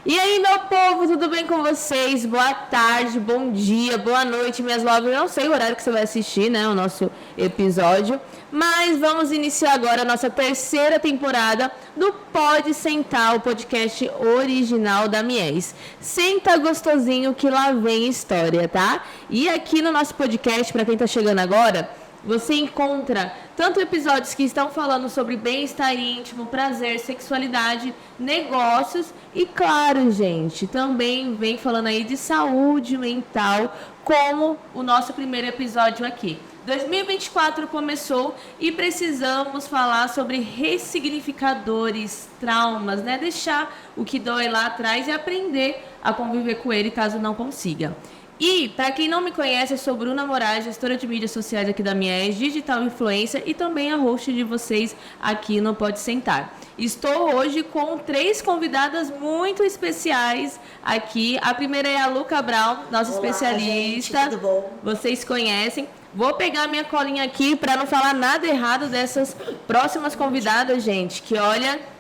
E aí, meu povo, tudo bem com vocês? Boa tarde, bom dia, boa noite, minhas lovers. Eu não sei o horário que você vai assistir, né, o nosso episódio, mas vamos iniciar agora a nossa terceira temporada do Pode Sentar, o podcast original da Mies. Senta gostosinho que lá vem história, tá? E aqui no nosso podcast, para quem tá chegando agora, você encontra tanto episódios que estão falando sobre bem-estar íntimo, prazer, sexualidade, negócios e, claro, gente, também vem falando aí de saúde mental, como o nosso primeiro episódio aqui. 2024 começou e precisamos falar sobre ressignificadores, traumas, né? Deixar o que dói lá atrás e aprender a conviver com ele caso não consiga. E, para quem não me conhece, eu sou Bruna Moraes, gestora de mídias sociais aqui da Mies, digital influencer e também a host de vocês aqui no Pode Sentar. Estou hoje com 3 convidadas muito especiais aqui. A primeira é a Lu Cabral, nossa especialista. Gente, tudo bom? Vocês conhecem. Vou pegar minha colinha aqui para não falar nada errado dessas próximas convidadas, gente, que olha...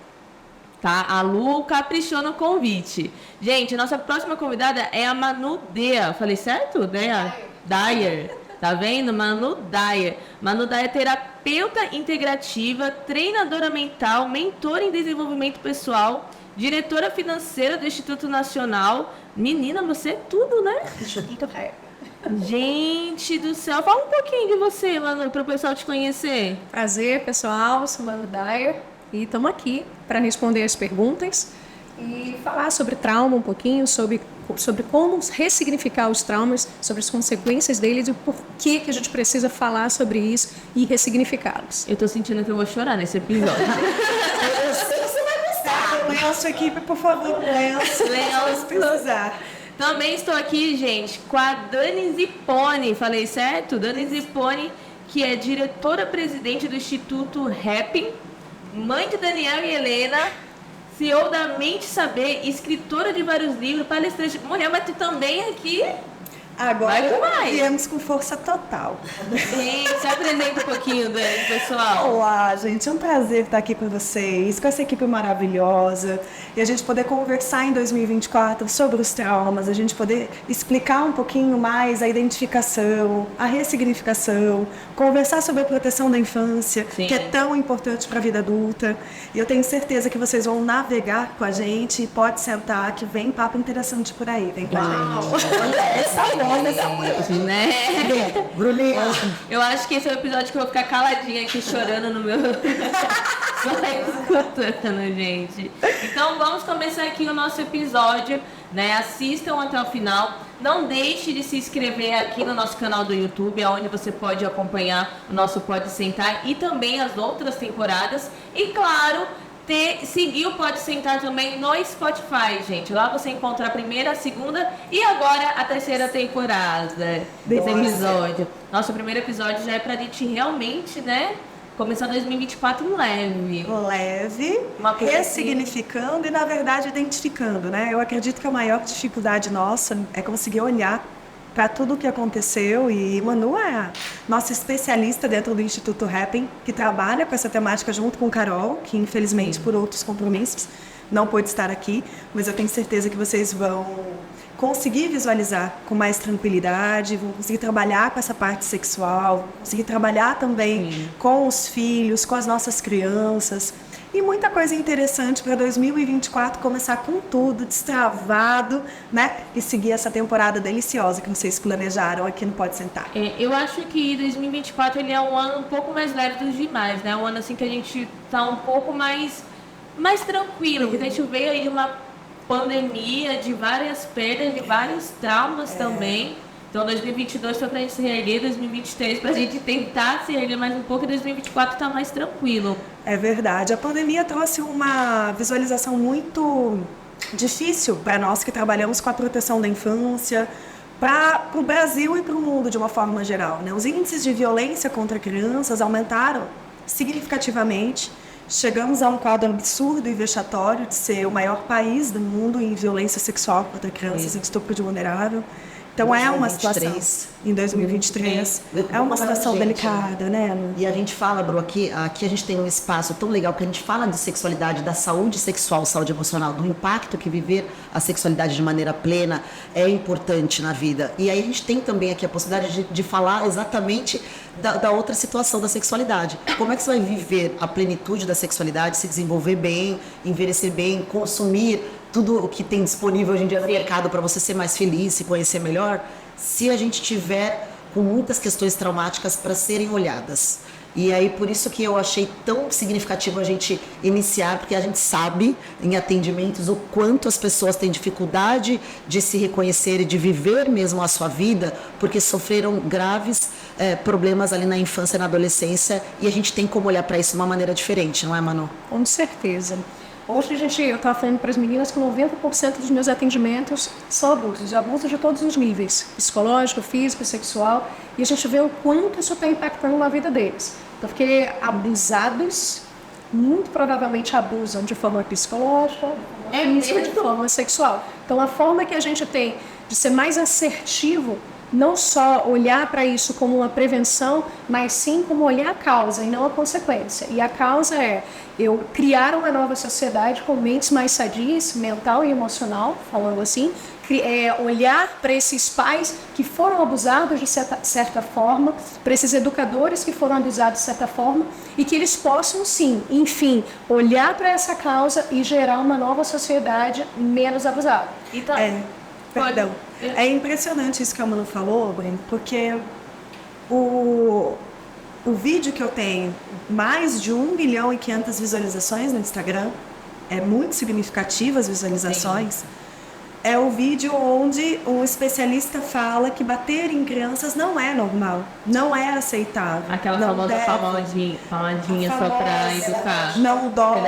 Tá? A Lu caprichou no convite. Gente, nossa próxima convidada é a Manu Dea. Falei certo? Dyer. Tá vendo? Manu Dyer. Manu Dyer é terapeuta integrativa, treinadora mental, mentora em desenvolvimento pessoal, diretora financeira do Instituto Nacional. Menina, você é tudo, né? Gente do céu. Fala um pouquinho de você, Manu, para o pessoal te conhecer. Prazer, pessoal. Sou Manu Dyer e estamos aqui para responder as perguntas e falar sobre trauma um pouquinho, sobre como ressignificar os traumas, sobre as consequências deles e por que a gente precisa falar sobre isso e ressignificá-los. Eu tô sentindo que eu vou chorar nesse episódio. Eu sei que você vai gostar. Lenço, equipe, por favor, lenço. Lenço. Precisar. Também estou aqui, gente, com a Dani Zipone. Falei certo? Dani Zipone, que é diretora-presidente do Instituto Happy, mãe de Daniel e Helena, CEO da Mente Saber, escritora de vários livros, palestrante. Mulher, mas tu também aqui... Agora viemos com força total. Sim, se apresenta um pouquinho, Dani, pessoal. Olá, gente. É um prazer estar aqui com vocês, com essa equipe maravilhosa. E a gente poder conversar em 2024 sobre os traumas, a gente poder explicar um pouquinho mais a identificação, a ressignificação, conversar sobre a proteção da infância, Sim. que é tão importante para a vida adulta. E eu tenho certeza que vocês vão navegar com a gente. Pode sentar, que vem papo interessante por aí. Vem com a gente. Né? Bruninha. Eu acho que esse é o episódio que eu vou ficar caladinha aqui chorando no meu... Só escutando, gente. Então vamos começar aqui o nosso episódio, né? Assistam até o final. Não deixe de se inscrever aqui no nosso canal do YouTube, onde você pode acompanhar o nosso Pode Sentar e também as outras temporadas. E claro, seguir o Pode Sentar também no Spotify, gente. Lá você encontra a primeira, a segunda e agora a terceira temporada desse episódio. Nosso primeiro episódio já é pra gente realmente, né, começar 2024 leve. Uma coisa ressignificando assim. E, na verdade, identificando, né? Eu acredito que a maior dificuldade nossa é conseguir olhar para tudo o que aconteceu, e Manu é a nossa especialista dentro do Instituto Happy, que trabalha com essa temática junto com Carol, que infelizmente por outros compromissos não pôde estar aqui, mas eu tenho certeza que vocês vão conseguir visualizar com mais tranquilidade, vão conseguir trabalhar com essa parte sexual, vão conseguir trabalhar também com os filhos, com as nossas crianças. E muita coisa interessante para 2024 começar com tudo, destravado, né? E seguir essa temporada deliciosa que vocês planejaram aqui no Pode Sentar. Eu acho que 2024 ele é um ano um pouco mais leve dos demais, né? Um ano assim que a gente tá um pouco mais tranquilo, porque a gente veio aí de uma pandemia, de várias perdas, de vários traumas também. Então 2022 foi pra gente se reerguer, 2023 pra gente tentar se reerguer mais um pouco, e 2024 tá mais tranquilo. É verdade. A pandemia trouxe uma visualização muito difícil para nós que trabalhamos com a proteção da infância, para o Brasil e para o mundo de uma forma geral, né? Os índices de violência contra crianças aumentaram significativamente. Chegamos a um quadro absurdo e vexatório de ser o maior país do mundo em violência sexual contra crianças, em estupro de vulnerável. Então é uma 2023. situação, em 2023, é uma situação delicada, né, Lu? E a gente fala, Bru, aqui a gente tem um espaço tão legal, que a gente fala de sexualidade, da saúde sexual, saúde emocional, do impacto que viver a sexualidade de maneira plena é importante na vida. E aí a gente tem também aqui a possibilidade de falar exatamente da outra situação da sexualidade. Como é que você vai viver a plenitude da sexualidade, se desenvolver bem, envelhecer bem, consumir tudo o que tem disponível hoje em dia no mercado para você ser mais feliz, se conhecer melhor, se a gente tiver com muitas questões traumáticas para serem olhadas. E aí, por isso que eu achei tão significativo a gente iniciar, porque a gente sabe, em atendimentos, o quanto as pessoas têm dificuldade de se reconhecer e de viver mesmo a sua vida, porque sofreram graves problemas ali na infância e na adolescência, e a gente tem como olhar para isso de uma maneira diferente, não é, Manu? Com certeza. Hoje eu estava falando para as meninas que 90% dos meus atendimentos são abusos de todos os níveis, psicológico, físico, sexual, e a gente vê o quanto isso está impactando na vida deles. Então, porque abusados, muito provavelmente abusam de forma psicológica, de forma sexual. Então, a forma que a gente tem de ser mais assertivo, não só olhar para isso como uma prevenção, mas sim como olhar a causa e não a consequência. E a causa é eu criar uma nova sociedade com mentes mais sadias, mental e emocional, falando assim, olhar para esses pais que foram abusados de certa forma, para esses educadores que foram abusados de certa forma, e que eles possam sim, enfim, olhar para essa causa e gerar uma nova sociedade menos abusada. Então, Perdão. É impressionante isso que a Manu falou, Breno, porque o vídeo que eu tenho, mais de 1.500.000 visualizações no Instagram, é muito significativo as visualizações, sim. É o vídeo onde um especialista fala que bater em crianças não é normal, não é aceitável. Aquela famosa palmadinha só para educar. Não dói,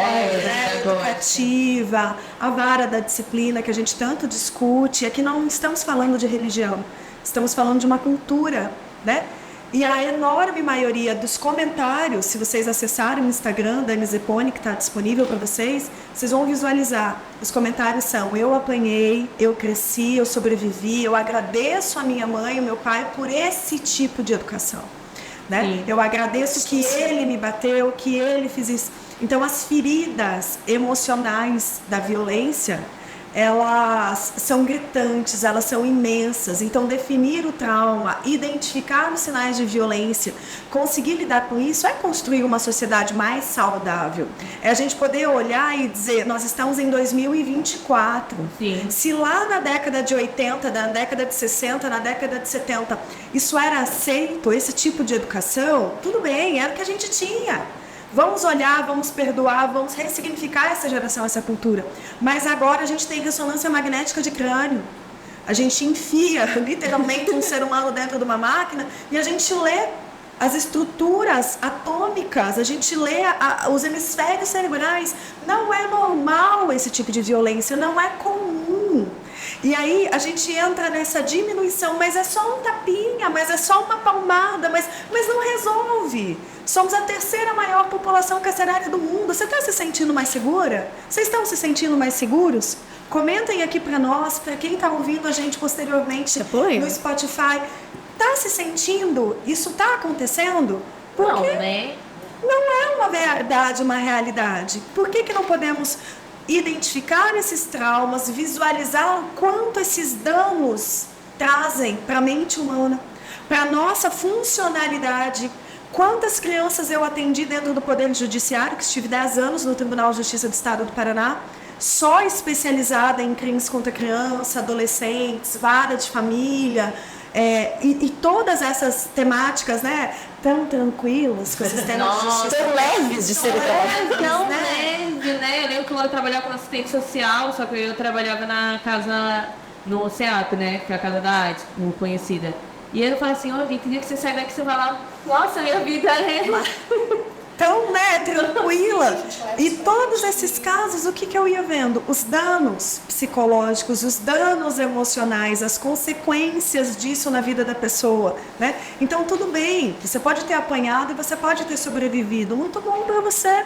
educativa, a vara da disciplina que a gente tanto discute. Aqui não estamos falando de religião, estamos falando de uma cultura, né? E a enorme maioria dos comentários, se vocês acessarem o Instagram da Elisepone, que está disponível para vocês, vocês vão visualizar. Os comentários são: eu apanhei, eu cresci, eu sobrevivi, eu agradeço a minha mãe e o meu pai por esse tipo de educação. Né? Eu agradeço que ele me bateu, que ele fez isso. Então, as feridas emocionais da violência, elas são gritantes, elas são imensas. Então, definir o trauma, identificar os sinais de violência, conseguir lidar com isso é construir uma sociedade mais saudável. É a gente poder olhar e dizer, nós estamos em 2024. Sim. Se lá na década de 80, na década de 60, na década de 70, isso era aceito, esse tipo de educação, tudo bem, era o que a gente tinha. Vamos olhar, vamos perdoar, vamos ressignificar essa geração, essa cultura. Mas agora a gente tem ressonância magnética de crânio. A gente enfia literalmente um ser humano dentro de uma máquina e a gente lê as estruturas atômicas, a gente lê os hemisférios cerebrais. Não é normal esse tipo de violência, não é comum. E aí a gente entra nessa diminuição, mas é só um tapinha, mas é só uma palmada, mas não resolve. Somos a terceira maior população carcerária do mundo. Você está se sentindo mais segura? Vocês estão se sentindo mais seguros? Comentem aqui para nós, para quem está ouvindo a gente posteriormente no Spotify. Está se sentindo? Isso está acontecendo? Porque não é uma verdade, uma realidade. Por que não podemos identificar esses traumas, visualizar o quanto esses danos trazem para a mente humana, para a nossa funcionalidade? Quantas crianças eu atendi dentro do Poder Judiciário, que estive 10 anos no Tribunal de Justiça do Estado do Paraná, só especializada em crimes contra criança, adolescentes, vara de família, e todas essas temáticas, né, tão tranquilas, com esses temas de justiça. Tão leves de ser tão leve, né? Eu lembro que eu trabalhava com assistente social, só que eu trabalhava na casa, no CEAP, né, que é a Casa da Arte, conhecida. E aí eu falei assim, ó, Vitor, dia que você sai daqui, você vai lá, nossa, minha vida é tão, né, tranquila. E todos esses casos, o que eu ia vendo? Os danos psicológicos, os danos emocionais, as consequências disso na vida da pessoa, né? Então, tudo bem, você pode ter apanhado e você pode ter sobrevivido. Muito bom para você.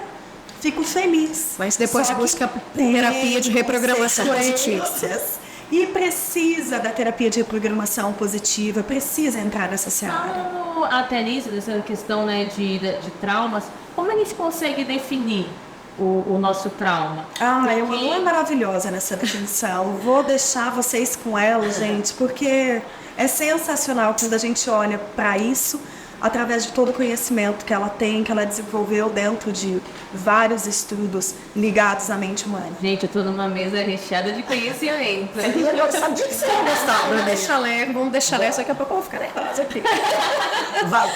Fico feliz. Mas depois busca terapia de reprogramação positiva. e precisa da terapia de reprogramação positiva, precisa entrar nessa seara. Falando até nisso, dessa questão, né, de traumas, como a gente consegue definir o nosso trauma? A Manu é maravilhosa nessa definição. Vou deixar vocês com ela, gente, porque é sensacional quando a gente olha para isso através de todo o conhecimento que ela tem, que ela desenvolveu dentro de vários estudos ligados à mente humana. Gente, eu tô numa mesa recheada de conhecimento. Eu sabia que você ia gostar, Vamos deixar ler, daqui a pouco eu vou ficar nervosa aqui.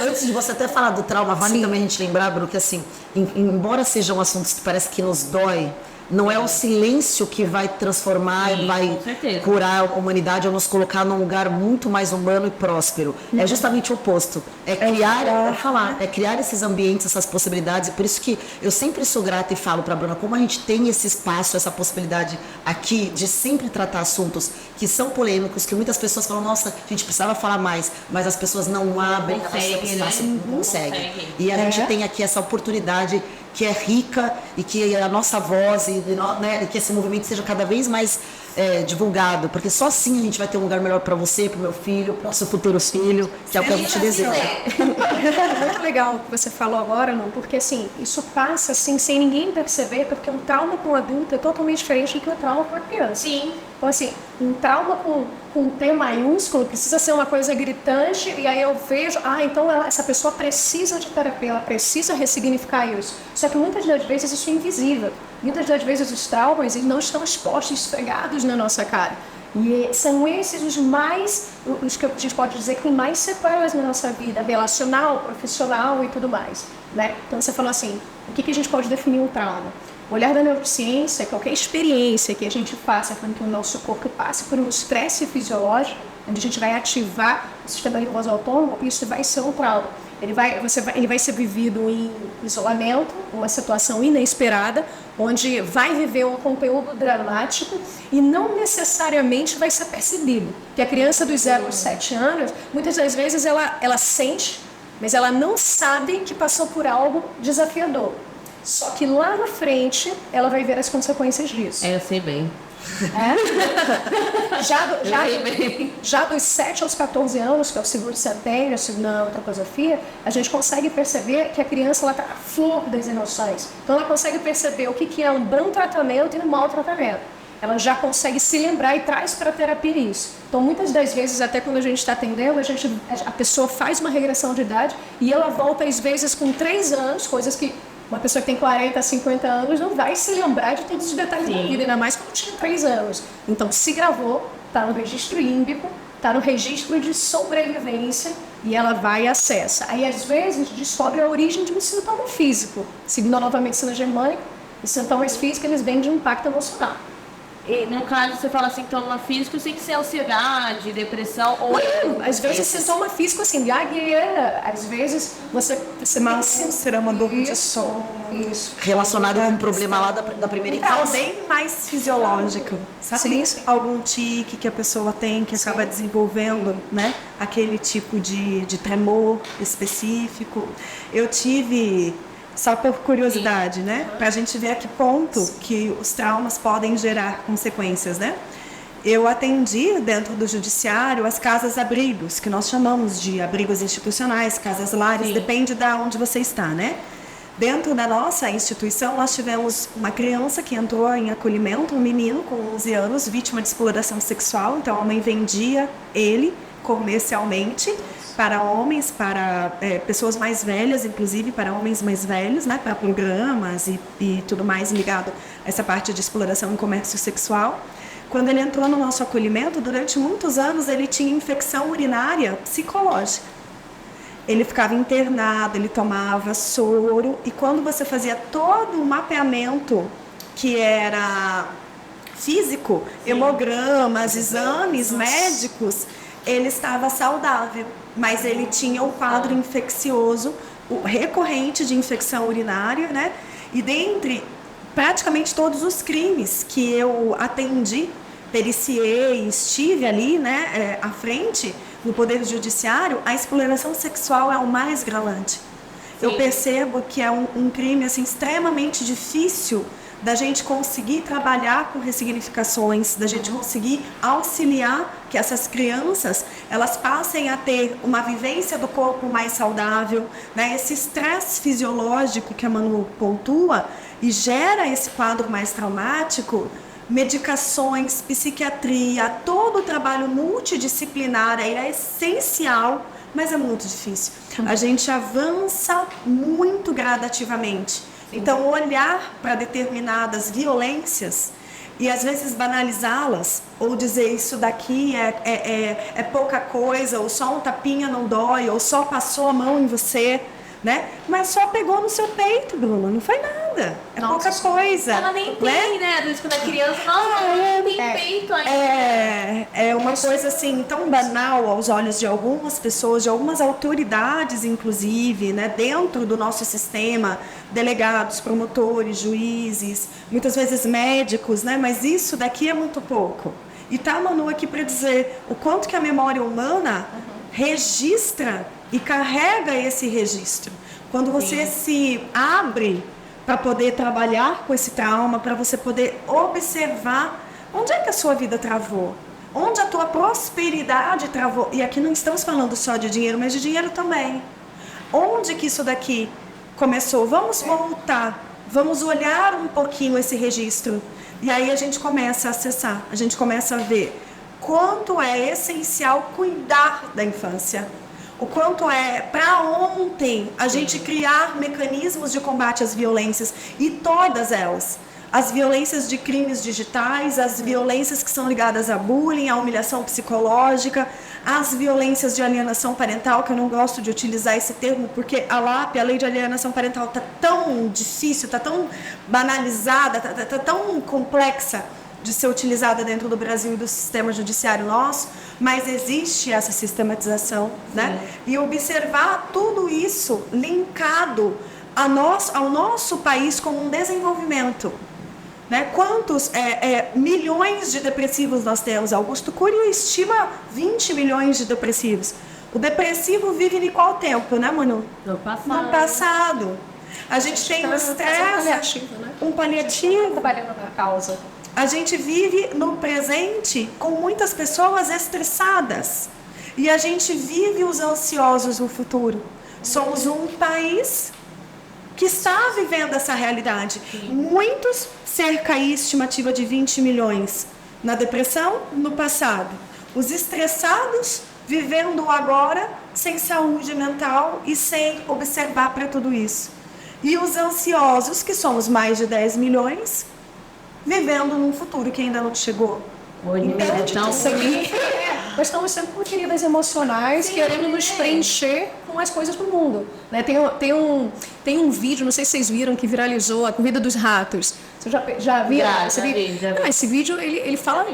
Antes de você até falar do trauma, vale também a gente lembrar, Bruno, que assim, embora sejam assuntos que parece que nos dói, não é o silêncio que vai transformar, Sim, vai curar a humanidade ou nos colocar num lugar muito mais humano e próspero. É justamente o oposto. É criar esses ambientes, essas possibilidades. E por isso que eu sempre sou grata e falo para a Bruna como a gente tem esse espaço, essa possibilidade aqui de sempre tratar assuntos que são polêmicos, que muitas pessoas falam, nossa, a gente precisava falar mais, mas as pessoas não abrem, não conseguem. E a gente tem aqui essa oportunidade que é rica e que a nossa voz né, que esse movimento seja cada vez mais divulgado, porque só assim a gente vai ter um lugar melhor para você, para o meu filho, para o seu futuro filho, que é o que a gente deseja. Muito legal o que você falou agora, não? Porque assim, isso passa assim, sem ninguém perceber, porque um trauma com um adulto é totalmente diferente do que um trauma com uma criança. Sim. Então assim, um trauma com T maiúsculo precisa ser uma coisa gritante, e aí eu vejo, então essa pessoa precisa de terapia, ela precisa ressignificar isso. Só que muitas das vezes isso é invisível. Muitas das vezes os traumas eles não estão expostos, esfregados na nossa cara. E são esses os que a gente pode dizer que tem mais sequelas na nossa vida, relacional, profissional e tudo mais, né? Então você falou assim, o que a gente pode definir um trauma? O olhar da neurociência, qualquer experiência que a gente faça com que o nosso corpo passe por um estresse fisiológico, onde a gente vai ativar o sistema nervoso autônomo, isso vai ser um trauma. Ele vai ser vivido em isolamento, uma situação inesperada, onde vai viver um conteúdo dramático e não necessariamente vai ser percebido. Porque a criança dos 0 aos 7 anos, muitas das vezes ela sente, mas ela não sabe que passou por algo desafiador. Só que lá na frente, ela vai ver as consequências disso. Eu sei bem. Já dos 7 aos 14 anos, que é o segundo centênio, a segunda antroposofia, a gente consegue perceber que a criança está à flor das emoções. Então ela consegue perceber o que é um bom tratamento e um mau tratamento. Ela já consegue se lembrar e traz para a terapia isso. Então muitas das vezes, até quando a gente está atendendo, a pessoa faz uma regressão de idade e ela volta às vezes com 3 anos, coisas que uma pessoa que tem 40, 50 anos não vai se lembrar de todos os detalhes da vida, ainda mais quando tinha 3 anos. Então, se gravou, está no registro límbico, está no registro de sobrevivência e ela vai e acessa. Aí, às vezes, descobre a origem de um sintoma físico. Seguindo a nova medicina germânica, os sintomas físicos eles vêm de um impacto emocional. E, no caso, você fala sintoma físico, tem que ser ansiedade, depressão ou... Às vezes, sintoma físico, assim, gagueira. Às vezes, você uma úlcera, uma dor de sono. Isso. Relacionado com um problema lá da primeira infância. Bem mais fisiológico, sabe? Sim. Algum tique que a pessoa tem, que acaba desenvolvendo, né? Aquele tipo de tremor específico. Eu tive... Só por curiosidade, né? Para a gente ver a que ponto que os traumas podem gerar consequências, né? Eu atendi dentro do judiciário as casas-abrigos, que nós chamamos de abrigos institucionais, casas-lares, depende de onde você está, né? Dentro da nossa instituição, nós tivemos uma criança que entrou em acolhimento, um menino com 11 anos, vítima de exploração sexual, então a mãe vendia ele comercialmente para homens, para pessoas mais velhas, inclusive para homens mais velhos, né, para programas e tudo mais ligado a essa parte de exploração e comércio sexual. Quando ele entrou no nosso acolhimento, durante muitos anos ele tinha infecção urinária psicológica. Ele ficava internado, ele tomava soro, e quando você fazia todo o mapeamento que era físico, hemogramas, exames médicos, ele estava saudável, mas ele tinha um quadro infeccioso recorrente de infecção urinária, né? E dentre praticamente todos os crimes que eu atendi, periciei, estive ali, né, à frente no Poder Judiciário, a exploração sexual é o mais gravante. Eu percebo que é um crime assim, extremamente difícil da gente conseguir trabalhar com ressignificações, da gente conseguir auxiliar que essas crianças, elas passem a ter uma vivência do corpo mais saudável, né? Esse estresse fisiológico que a Manu pontua e gera esse quadro mais traumático, medicações, psiquiatria, todo o trabalho multidisciplinar é essencial, mas é muito difícil. A gente avança muito gradativamente. Então, olhar para determinadas violências e às vezes banalizá-las, ou dizer isso daqui é pouca coisa, ou só um tapinha não dói, ou só passou a mão em você, né? Mas só pegou no seu peito, Bruna, não foi nada. É pouca coisa. Ela nem tem, né? Às vezes quando é criança, não tem peito ainda. É uma coisa assim tão banal aos olhos de algumas pessoas, de algumas autoridades, inclusive, né? Dentro do nosso sistema, delegados, promotores, juízes, muitas vezes médicos, né? Mas isso daqui é muito pouco. E tá a Manu aqui para dizer o quanto que a memória humana registra e carrega esse registro. Quando você se abre para poder trabalhar com esse trauma, para você poder observar onde é que a sua vida travou, onde a tua prosperidade travou. E aqui não estamos falando só de dinheiro, mas de dinheiro também. Onde que isso daqui começou? Vamos voltar, vamos olhar um pouquinho esse registro. E aí a gente começa a acessar, a gente começa a ver quanto é essencial cuidar da infância. O quanto é para ontem a gente criar mecanismos de combate às violências, e todas elas. As violências de crimes digitais, as violências que são ligadas a bullying, a humilhação psicológica, as violências de alienação parental, que eu não gosto de utilizar esse termo, porque a LAP, a Lei de Alienação Parental, está tão difícil, está tão banalizada, está tão complexa de ser utilizada dentro do Brasil e do sistema judiciário nosso, mas existe essa sistematização, né? E observar tudo isso linkado ao nosso país como um desenvolvimento, né? Quantos milhões de depressivos nós temos? Augusto Cury estima 20 milhões de depressivos. O depressivo vive em qual tempo, né, Manu? No passado. No passado. A gente tem um estresse, um paliativo. Trabalhando na causa. A gente vive no presente com muitas pessoas estressadas. E a gente vive os ansiosos no futuro. Somos um país que está vivendo essa realidade. Muitos, cerca aí, estimativa de 20 milhões na depressão no passado. Os estressados vivendo o agora sem saúde mental e sem observar para tudo isso. E os ansiosos, que somos mais de 10 milhões, vivendo num futuro que ainda não chegou. Então, nós estamos sempre com feridas emocionais, querendo nos preencher com as coisas do mundo. Né? Tem um vídeo, não sei se vocês viram, que viralizou, a Corrida dos Ratos. Você já viu? Já vi. Não, esse vídeo, ele fala...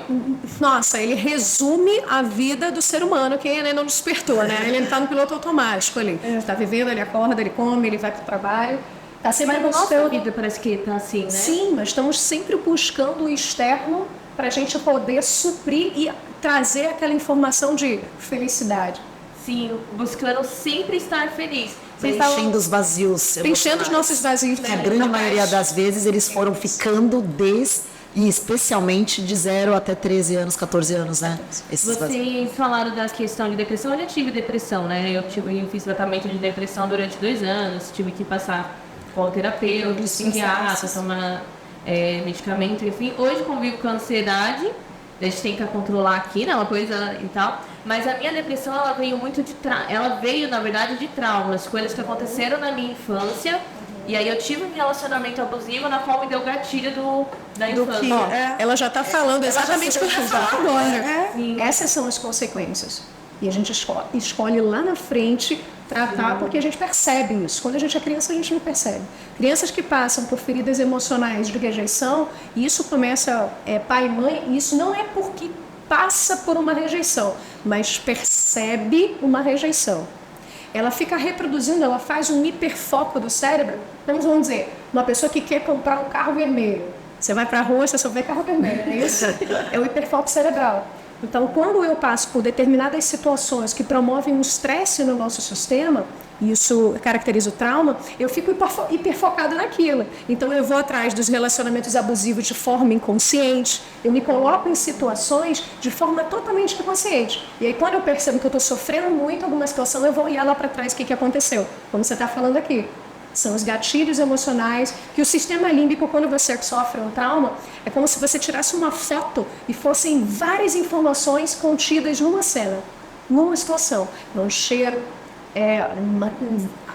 Nossa, ele resume a vida do ser humano que ainda não despertou, né? Ele está no piloto automático ali. Ele está vivendo, ele acorda, ele come, ele vai para o trabalho. Tá sempre mas a nossa vida parece que tá assim, né? Sim, mas estamos sempre buscando o externo para a gente poder suprir e trazer aquela informação de felicidade. Sim, buscando sempre estar feliz. Preenchendo os vazios. Preenchendo os nossos vazios. A grande maioria das vezes eles foram ficando e especialmente de 0 até 13 anos, 14 anos, né? Vocês falaram da questão de depressão. Eu já tive depressão, né? Eu fiz tratamento de depressão durante 2 anos. Tive que passar com terapeuta, psiquiatra, tomar medicamento, enfim. Hoje convivo com a ansiedade. A gente tem que controlar aqui, né? Uma coisa e tal. Mas a minha depressão, ela veio muito ela veio, na verdade, de traumas. Coisas que aconteceram na minha infância. E aí eu tive um relacionamento abusivo na qual me deu gatilho da infância. Ela já está falando exatamente o que eu estou falando agora. Essas são as consequências. E a gente escolhe lá na frente tratar, porque a gente percebe isso. Quando a gente é criança, a gente não percebe. Crianças que passam por feridas emocionais de rejeição, e isso começa pai e mãe, e isso não é porque passa por uma rejeição, mas percebe uma rejeição. Ela fica reproduzindo, ela faz um hiperfoco do cérebro. Então, vamos dizer, uma pessoa que quer comprar um carro vermelho. Você vai para a rua, você só vê carro vermelho, não é isso? É o hiperfoco cerebral. Então, quando eu passo por determinadas situações que promovem um estresse no nosso sistema, isso caracteriza o trauma, eu fico hiperfocada naquilo. Então, eu vou atrás dos relacionamentos abusivos de forma inconsciente, eu me coloco em situações de forma totalmente inconsciente. E aí, quando eu percebo que eu estou sofrendo muito alguma situação, eu vou olhar lá para trás o que aconteceu, como você está falando aqui. São os gatilhos emocionais, que o sistema límbico, quando você sofre um trauma, é como se você tirasse uma foto e fossem várias informações contidas numa cena, numa situação. Um cheiro,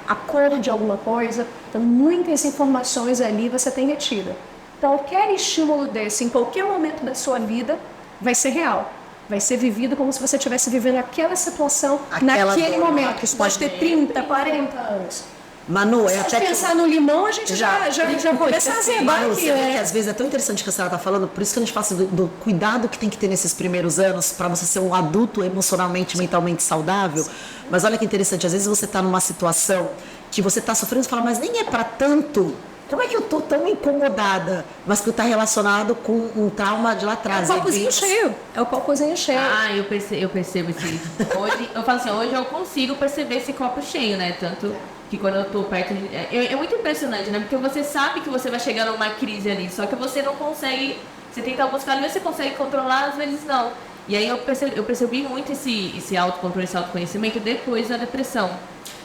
a cor de alguma coisa, então muitas informações ali você tem retida. Então, qualquer estímulo desse, em qualquer momento da sua vida, vai ser real. Vai ser vivido como se você estivesse vivendo aquela situação naquele momento. Isso pode ter 30, 40 anos. Manu, Se até pensar no limão, a gente já começa a azebar Manu, aqui, você vê né? que às vezes é tão interessante o que a senhora está falando, por isso que a gente fala do cuidado que tem que ter nesses primeiros anos para você ser um adulto emocionalmente, mentalmente saudável. Mas olha que interessante, às vezes você está numa situação que você está sofrendo e fala, mas nem é para tanto. Como é que eu tô tão incomodada? Mas que está relacionado com um trauma de lá atrás. É o copozinho cheio. É o copozinho cheio. Ah, eu percebo esse. Hoje, eu falo assim, hoje eu consigo perceber esse copo cheio, né? Tanto que quando eu tô perto de. É muito impressionante, né? Porque você sabe que você vai chegar numa crise ali, só que você não consegue. Você tenta buscar ali, você consegue controlar, às vezes não. E aí eu percebi muito esse autocontrole, esse autoconhecimento depois da depressão.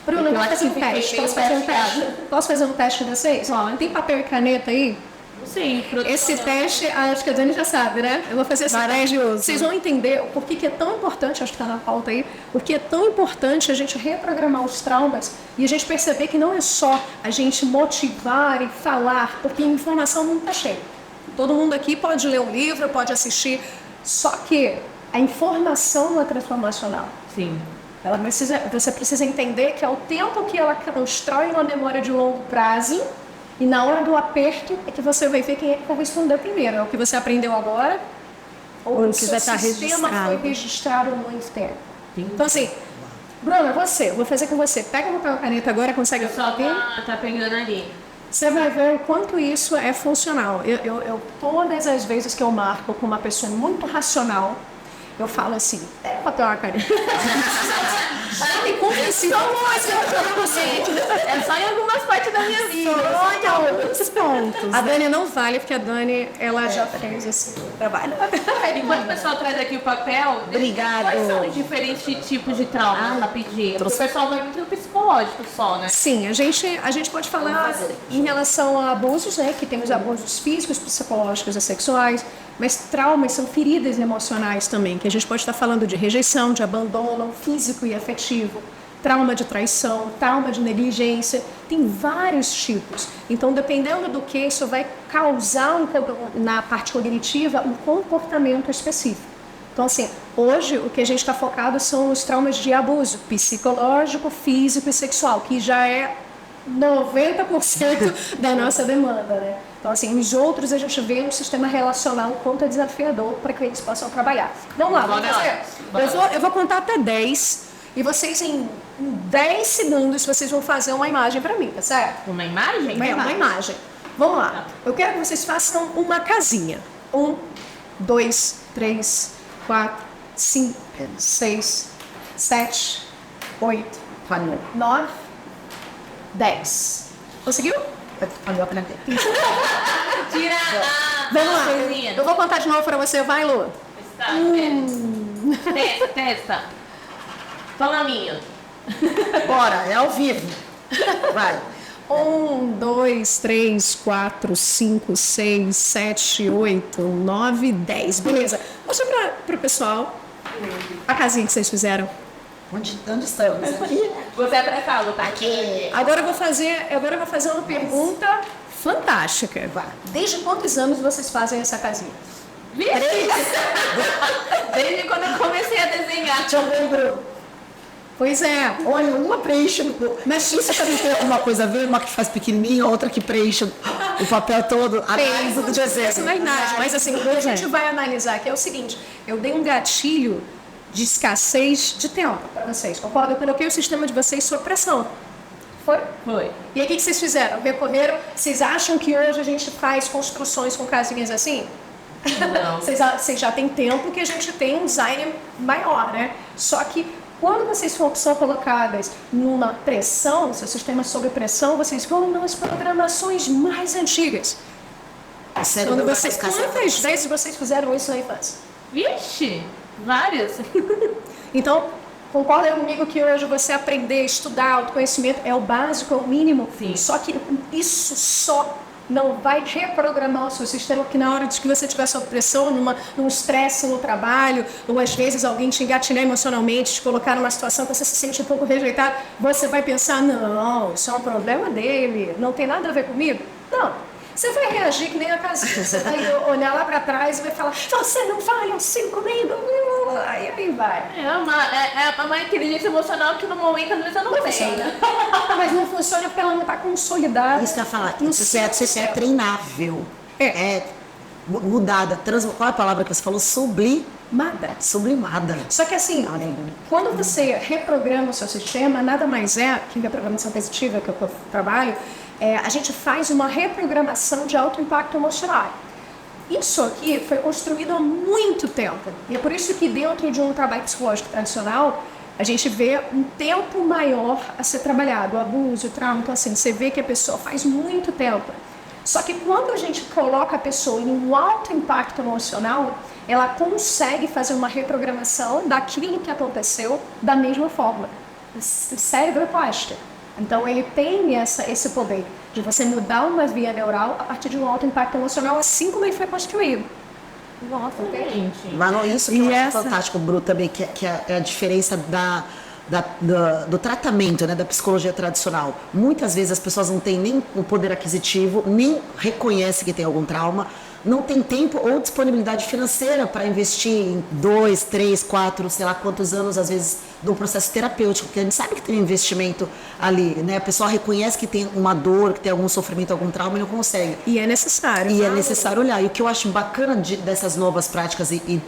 Bruno, Eu vamos acho fazer um que teste. fiquei Posso fazer um meio teste? Posso fazer um teste com vocês? Ó, tem papel e caneta aí? Sim, Esse teste, acho que a Dani já sabe, né? Eu vou fazer esse teste. Vocês vão entender por que é tão importante, acho que está na pauta aí, porque é tão importante a gente reprogramar os traumas e a gente perceber que não é só a gente motivar e falar, porque a informação não está cheia. Todo mundo aqui pode ler um livro, pode assistir, só que a informação não é transformacional. Sim. Você precisa entender que é o tempo que ela constrói uma memória de longo prazo e na hora do aperto é que você vai ver quem é que vai responder primeiro. É o que você aprendeu agora ou o que já está registrado. Foi registrado no externo. Então assim, Bruna, eu vou fazer com você. Pega uma caneta agora, consegue ver? Tá pegando ali. Você vai ver o quanto isso é funcional. Eu todas as vezes que eu marco com uma pessoa muito racional, eu falo assim, papel uma caneta. Me convenci. É só em algumas partes da minha vida. Olha outros pontos. A Dani não vale, porque a Dani, ela já fez esse trabalho. Enquanto o pessoal traz aqui o papel, Obrigado. Quais são os diferentes tipos de trauma, rapidinho? Porque o pessoal vai muito no psicológico só, né? Sim, a gente pode falar em relação a abusos, né? Que temos abusos físicos, psicológicos e sexuais. Mas traumas são feridas emocionais também, que a gente pode estar falando de rejeição, de abandono físico e afetivo, trauma de traição, trauma de negligência, tem vários tipos. Então, dependendo do que, isso vai causar, na parte cognitiva, um comportamento específico. Então, assim, hoje o que a gente está focado são os traumas de abuso psicológico, físico e sexual, que já é 90% da nossa demanda, né? Então, assim, os outros a gente vê um sistema relacional quanto é desafiador para que eles possam trabalhar. Vamos lá, vamos fazer. Eu vou contar até 10 e vocês, em 10 segundos, vocês vão fazer uma imagem para mim, tá certo? Uma imagem? Uma imagem. Vamos lá. Eu quero que vocês façam uma casinha. 1, 2, 3, 4, 5, 6, 7, 8, 9, 10. Conseguiu? Tira Vamos lá. Eu vou contar de novo pra você. Vai, Lu. Testa. Fala a minha. Bora, é ao vivo. Vai. 1, 2, 3, 4, 5, 6, 7, 8, 9, 10. Beleza. Mostra pro pessoal a casinha que vocês fizeram. Onde estamos? Aqui? Você é pré-falo, tá? Aqui. Agora eu vou fazer uma pergunta fantástica. Desde quantos anos vocês fazem essa casinha? Desde quando eu comecei a desenhar. Eu lembro. Pois é. Olha, uma preenche. Mas isso também tem alguma coisa a ver? Uma que faz pequenininho, a outra que preenche o papel todo. Análise do desenho. Mas assim, o que a gente vai analisar aqui é o seguinte. Eu dei um gatilho de escassez de tempo para vocês, concorda? Eu coloquei o sistema de vocês sob pressão. Foi? Foi. E aí o que vocês fizeram? Recorreram? Vocês acham que hoje a gente faz construções com casinhas assim? Não. Vocês já têm tempo que a gente tem um design maior, né? Só que quando vocês são colocadas numa pressão, seu sistema sob pressão, vocês vão nas programações mais antigas. Quando quantas vezes vocês fizeram isso na infância? Vixe, várias. Então, concorda comigo que hoje você aprender, estudar, autoconhecimento é o básico, é o mínimo? Sim. Só que isso só não vai reprogramar o seu sistema, que na hora de que você estiver sob pressão, num estresse no trabalho, ou às vezes alguém te engatilhar emocionalmente, te colocar numa situação que você se sente um pouco rejeitado, você vai pensar, não, isso é um problema dele, não tem nada a ver comigo. Não. Você vai reagir que nem a casinha. Você vai olhar lá pra trás e vai falar, você não fala assim comigo. Aí vai. É uma inteligência emocional que no momento às vezes eu não sei. Mas não funciona porque ela não está consolidada. Isso que eu ia falar, isso é treinável. É mudada. Qual é a palavra que você falou? Sublimada. Só que assim, quando você reprograma o seu sistema, nada mais é que a programação positiva que eu trabalho, a gente faz uma reprogramação de alto impacto emocional. Isso aqui foi construído há muito tempo. E é por isso que dentro de um trabalho psicológico tradicional, a gente vê um tempo maior a ser trabalhado, o abuso, o trauma. Então assim, você vê que a pessoa faz muito tempo. Só que quando a gente coloca a pessoa em um alto impacto emocional, ela consegue fazer uma reprogramação daquilo que aconteceu da mesma forma. O cérebro é plástico. Então ele tem esse poder de você mudar uma via neural a partir de um alto impacto emocional, assim como ele foi construído. Nossa, gente. Mas não, isso que eu acho fantástico, Bru, também, que é a diferença do tratamento, né, da psicologia tradicional. Muitas vezes as pessoas não têm nem o poder aquisitivo, nem reconhecem que tem algum trauma, não tem tempo ou disponibilidade financeira para investir em 2, 3, 4, sei lá quantos anos, às vezes, de um processo terapêutico, porque a gente sabe que tem um investimento ali, né? A pessoa reconhece que tem uma dor, que tem algum sofrimento, algum trauma e não consegue. E é necessário. E é necessário olhar. E o que eu acho bacana dessas novas práticas, e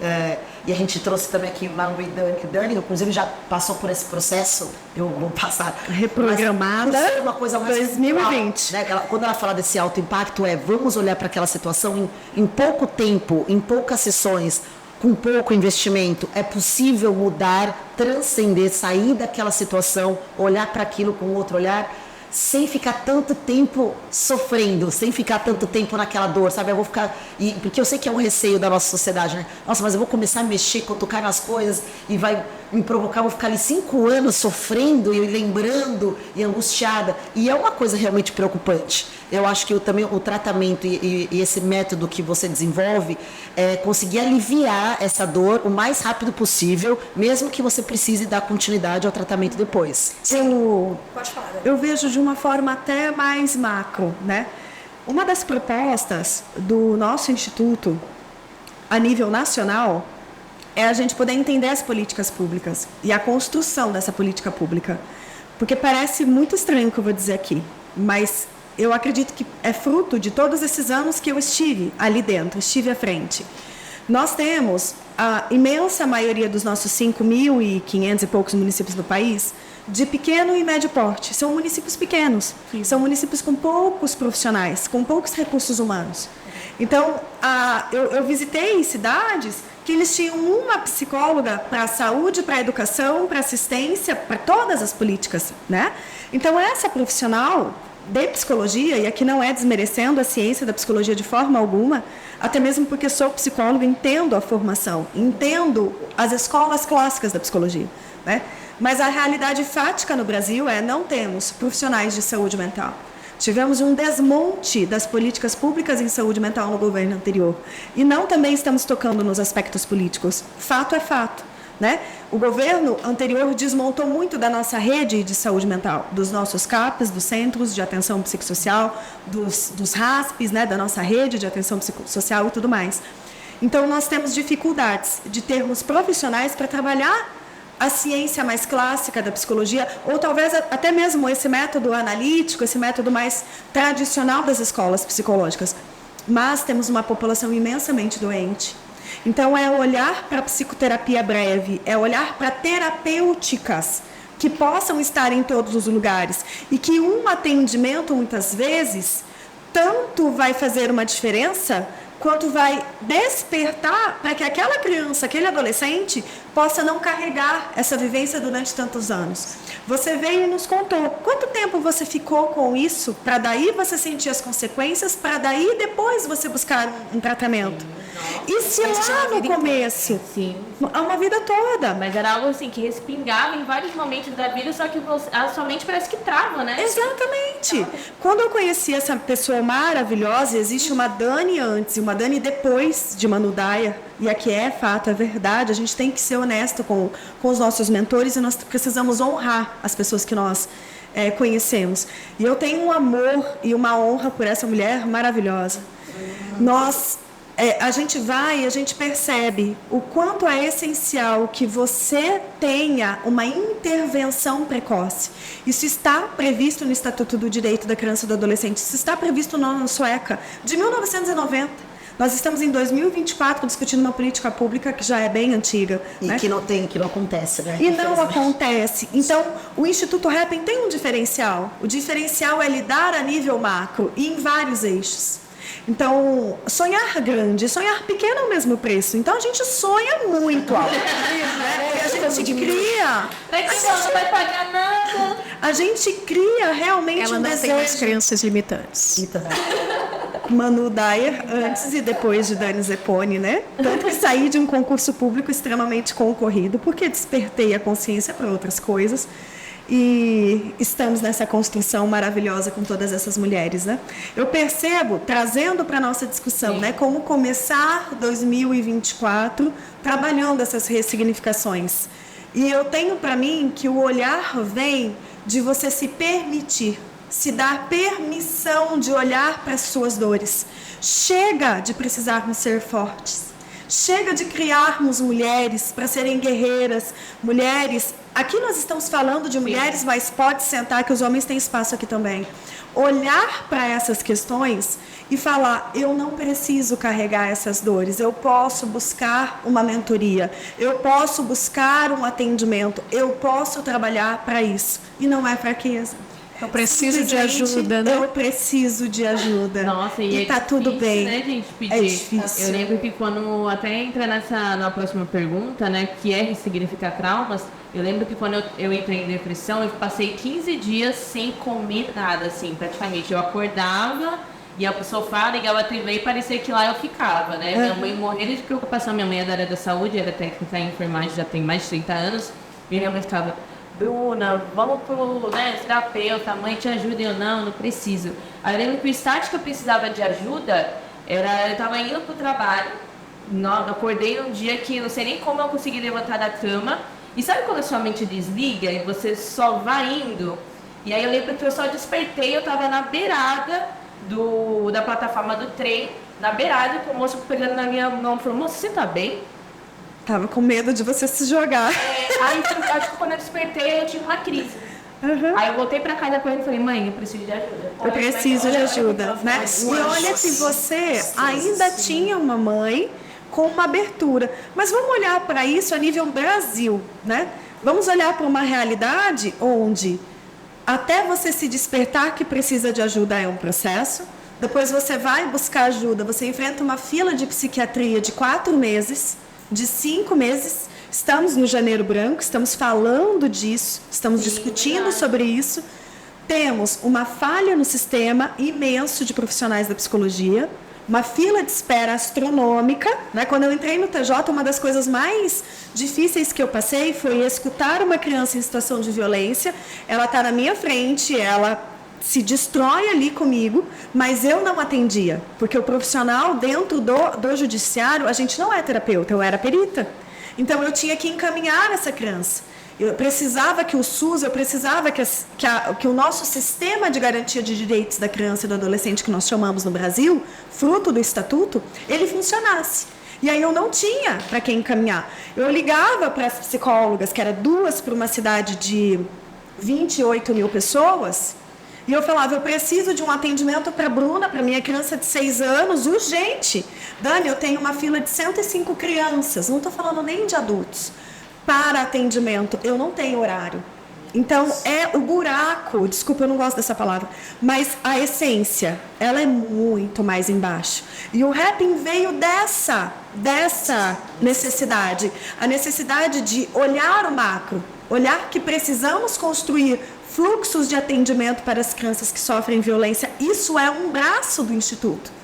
a gente trouxe também aqui Manu e Dani, inclusive já passou por esse processo, eu vou passar. Reprogramada, mas, uma coisa mais 2020. né? Quando ela fala desse alto impacto, vamos olhar para aquela situação em pouco tempo, em poucas sessões, com pouco investimento, é possível mudar, transcender, sair daquela situação, olhar para aquilo com outro olhar, sem ficar tanto tempo sofrendo, sem ficar tanto tempo naquela dor, sabe? Eu vou ficar... porque eu sei que é um receio da nossa sociedade, né? Nossa, mas eu vou começar a mexer, tocar nas coisas e vai me provocar, vou ficar ali 5 anos sofrendo e lembrando e angustiada. E é uma coisa realmente preocupante. Eu acho que também o tratamento e esse método que você desenvolve é conseguir aliviar essa dor o mais rápido possível, mesmo que você precise dar continuidade ao tratamento depois. Pode falar. Eu vejo de uma forma até mais macro, né? Uma das propostas do nosso instituto, a nível nacional, é a gente poder entender as políticas públicas e a construção dessa política pública. Porque parece muito estranho o que eu vou dizer aqui, mas eu acredito que é fruto de todos esses anos que eu estive ali dentro, estive à frente. Nós temos a imensa maioria dos nossos 5.500 e poucos municípios do país de pequeno e médio porte. São municípios pequenos, são municípios com poucos profissionais, com poucos recursos humanos. Então, eu visitei cidades que eles tinham uma psicóloga para a saúde, para a educação, para a assistência, para todas as políticas, né? Então, essa profissional de psicologia, e aqui não é desmerecendo a ciência da psicologia de forma alguma, até mesmo porque sou psicóloga, entendo a formação, entendo as escolas clássicas da psicologia, né? Mas a realidade fática no Brasil não temos profissionais de saúde mental. Tivemos um desmonte das políticas públicas em saúde mental no governo anterior. E não também estamos tocando nos aspectos políticos. Fato é fato, né? O governo anterior desmontou muito da nossa rede de saúde mental, dos nossos CAPs, dos Centros de Atenção Psicossocial, dos RASPs, né, da nossa rede de atenção psicossocial e tudo mais. Então, nós temos dificuldades de termos profissionais para trabalhar a ciência mais clássica da psicologia, ou talvez até mesmo esse método analítico, esse método mais tradicional das escolas psicológicas. Mas temos uma população imensamente doente. Então, é olhar para a psicoterapia breve, é olhar para terapêuticas que possam estar em todos os lugares e que um atendimento, muitas vezes, tanto vai fazer uma diferença quanto vai despertar para que aquela criança, aquele adolescente, possa não carregar essa vivência durante tantos anos. Você veio e nos contou quanto tempo você ficou com isso, para daí você sentir as consequências, para daí depois você buscar um tratamento. E se lá no começo, Sim. é uma vida toda. Mas era algo assim que respingava em vários momentos da vida, só que a sua mente parece que trava, né? Exatamente. Quando eu conheci essa pessoa maravilhosa, existe uma Dani antes e uma Dani depois de Manu Daia, e aqui é fato, é verdade, a gente tem que ser honesto com os nossos mentores e nós precisamos honrar as pessoas que nós conhecemos. E eu tenho um amor e uma honra por essa mulher maravilhosa. A gente vai e a gente percebe o quanto é essencial que você tenha uma intervenção precoce. Isso está previsto no Estatuto do Direito da Criança e do Adolescente, isso está previsto na norma sueca de 1990. Nós estamos em 2024 discutindo uma política pública que já é bem antiga. E né? que não acontece, né? E não acontece. Então, o Instituto Happn tem um diferencial. O diferencial é lidar a nível macro e em vários eixos. Então, sonhar grande, sonhar pequeno é o mesmo preço. Então, a gente sonha muito alto. Né? E a gente cria... Não vai pagar nada. A gente cria realmente Ela um não desejo. tem mais crenças limitantes. Manu Daia, antes e depois de Dani Zeponi, né? Tanto que saí de um concurso público extremamente concorrido, porque despertei a consciência para outras coisas. E estamos nessa construção maravilhosa com todas essas mulheres, né? Eu percebo, trazendo para a nossa discussão, né? Como começar 2024 trabalhando essas ressignificações. E eu tenho para mim que o olhar vem de você se permitir, se dar permissão de olhar para as suas dores. Chega de precisarmos ser fortes. Chega de criarmos mulheres para serem guerreiras, mulheres. Aqui nós estamos falando de mulheres, mas pode sentar que os homens têm espaço aqui também. Olhar para essas questões e falar, eu não preciso carregar essas dores, eu posso buscar uma mentoria, eu posso buscar um atendimento, eu posso trabalhar para isso. E não é fraqueza. Eu preciso de ajuda, né? Eu preciso de ajuda. Nossa, e tá tudo difícil, bem. Né, gente, pedir. É difícil. Eu lembro que quando até entra na próxima pergunta, né, que é ressignificar traumas, eu lembro que quando eu entrei em depressão, eu passei 15 dias sem comer nada, assim, praticamente. Eu acordava, ia pro sofá, ligava a TV e parecia que lá eu ficava, né? Minha mãe morrendo de preocupação, minha mãe é da área da saúde, era técnica em enfermagem, já tem mais de 30 anos, e minha mãe ficava... Bruna, vamos pro terapeuta, a mãe te ajuda, eu não preciso. Aí eu lembro que o estágio que eu precisava de ajuda era, eu tava indo pro trabalho, acordei num dia que não sei nem como eu consegui levantar da cama, e sabe quando a sua mente desliga e você só vai indo? E aí eu lembro que eu só despertei, eu tava na beirada da plataforma do trem, na beirada, com o moço pegando na minha mão, falou, moça, você tá bem? Tava com medo de você se jogar. Aí acho que quando eu despertei, eu tive uma crise. Aí eu voltei pra casa depois e falei, mãe, eu preciso de ajuda. Eu preciso de ajuda, né? E olha que você ainda tinha uma mãe com uma abertura. Mas vamos olhar para isso a nível Brasil, né? Vamos olhar para uma realidade onde até você se despertar que precisa de ajuda é um processo. Depois você vai buscar ajuda, você enfrenta uma fila de psiquiatria de 4 meses, de 5 meses. Estamos no Janeiro Branco, estamos falando disso, estamos discutindo sobre isso. Temos uma falha no sistema imenso de profissionais da psicologia, uma fila de espera astronômica, né? Quando eu entrei no TJ, uma das coisas mais difíceis que eu passei foi escutar uma criança em situação de violência. Ela está na minha frente, ela se destrói ali comigo, mas eu não atendia, porque o profissional dentro do judiciário, a gente não é terapeuta, eu era perita. Então eu tinha que encaminhar essa criança. Eu precisava que o SUS, eu precisava que o nosso sistema de garantia de direitos da criança e do adolescente, que nós chamamos no Brasil, fruto do Estatuto, ele funcionasse. E aí eu não tinha para quem encaminhar. Eu ligava para as psicólogas, que eram 2 para uma cidade de 28 mil pessoas, e eu falava, eu preciso de um atendimento para a Bruna, para minha criança de 6 anos, urgente. Dani, eu tenho uma fila de 105 crianças, não estou falando nem de adultos, para atendimento. Eu não tenho horário. Então, é o buraco buraco, desculpa, eu não gosto dessa palavra, mas a essência, ela é muito mais embaixo. E o rapping veio dessa necessidade, a necessidade de olhar o macro, olhar que precisamos construir fluxos de atendimento para as crianças que sofrem violência. Isso é um braço do Instituto.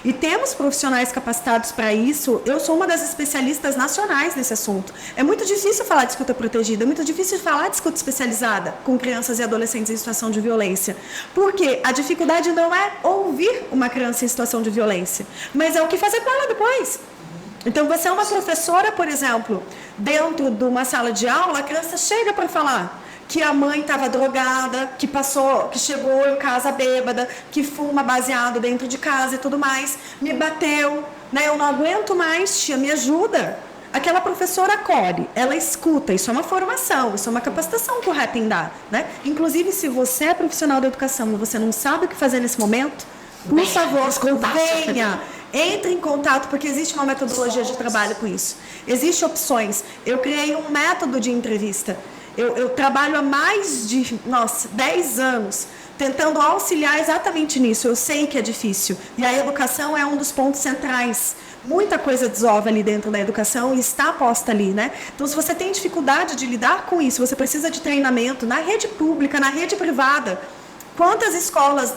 E temos profissionais capacitados para isso. Eu sou uma das especialistas nacionais nesse assunto. É muito difícil falar de escuta protegida, é muito difícil falar de escuta especializada com crianças e adolescentes em situação de violência. Porque a dificuldade não é ouvir uma criança em situação de violência, mas é o que fazer com ela depois. Então, você é uma professora, por exemplo, dentro de uma sala de aula, a criança chega para falar que a mãe estava drogada, que chegou em casa bêbada, que fuma baseado dentro de casa e tudo mais, me bateu, né? Eu não aguento mais, tia, me ajuda. Aquela professora acolhe, ela escuta, isso é uma formação, isso é uma capacitação que o rapping dá, né? Inclusive, se você é profissional da educação e você não sabe o que fazer nesse momento, por favor, venha, entre em contato, porque existe uma metodologia de trabalho com isso. Existem opções. Eu criei um método de entrevista. Eu trabalho há mais de 10 anos tentando auxiliar exatamente nisso. Eu sei que é difícil. E a educação é um dos pontos centrais. Muita coisa desova ali dentro da educação e está posta ali, né? Então, se você tem dificuldade de lidar com isso, você precisa de treinamento na rede pública, na rede privada. Quantas escolas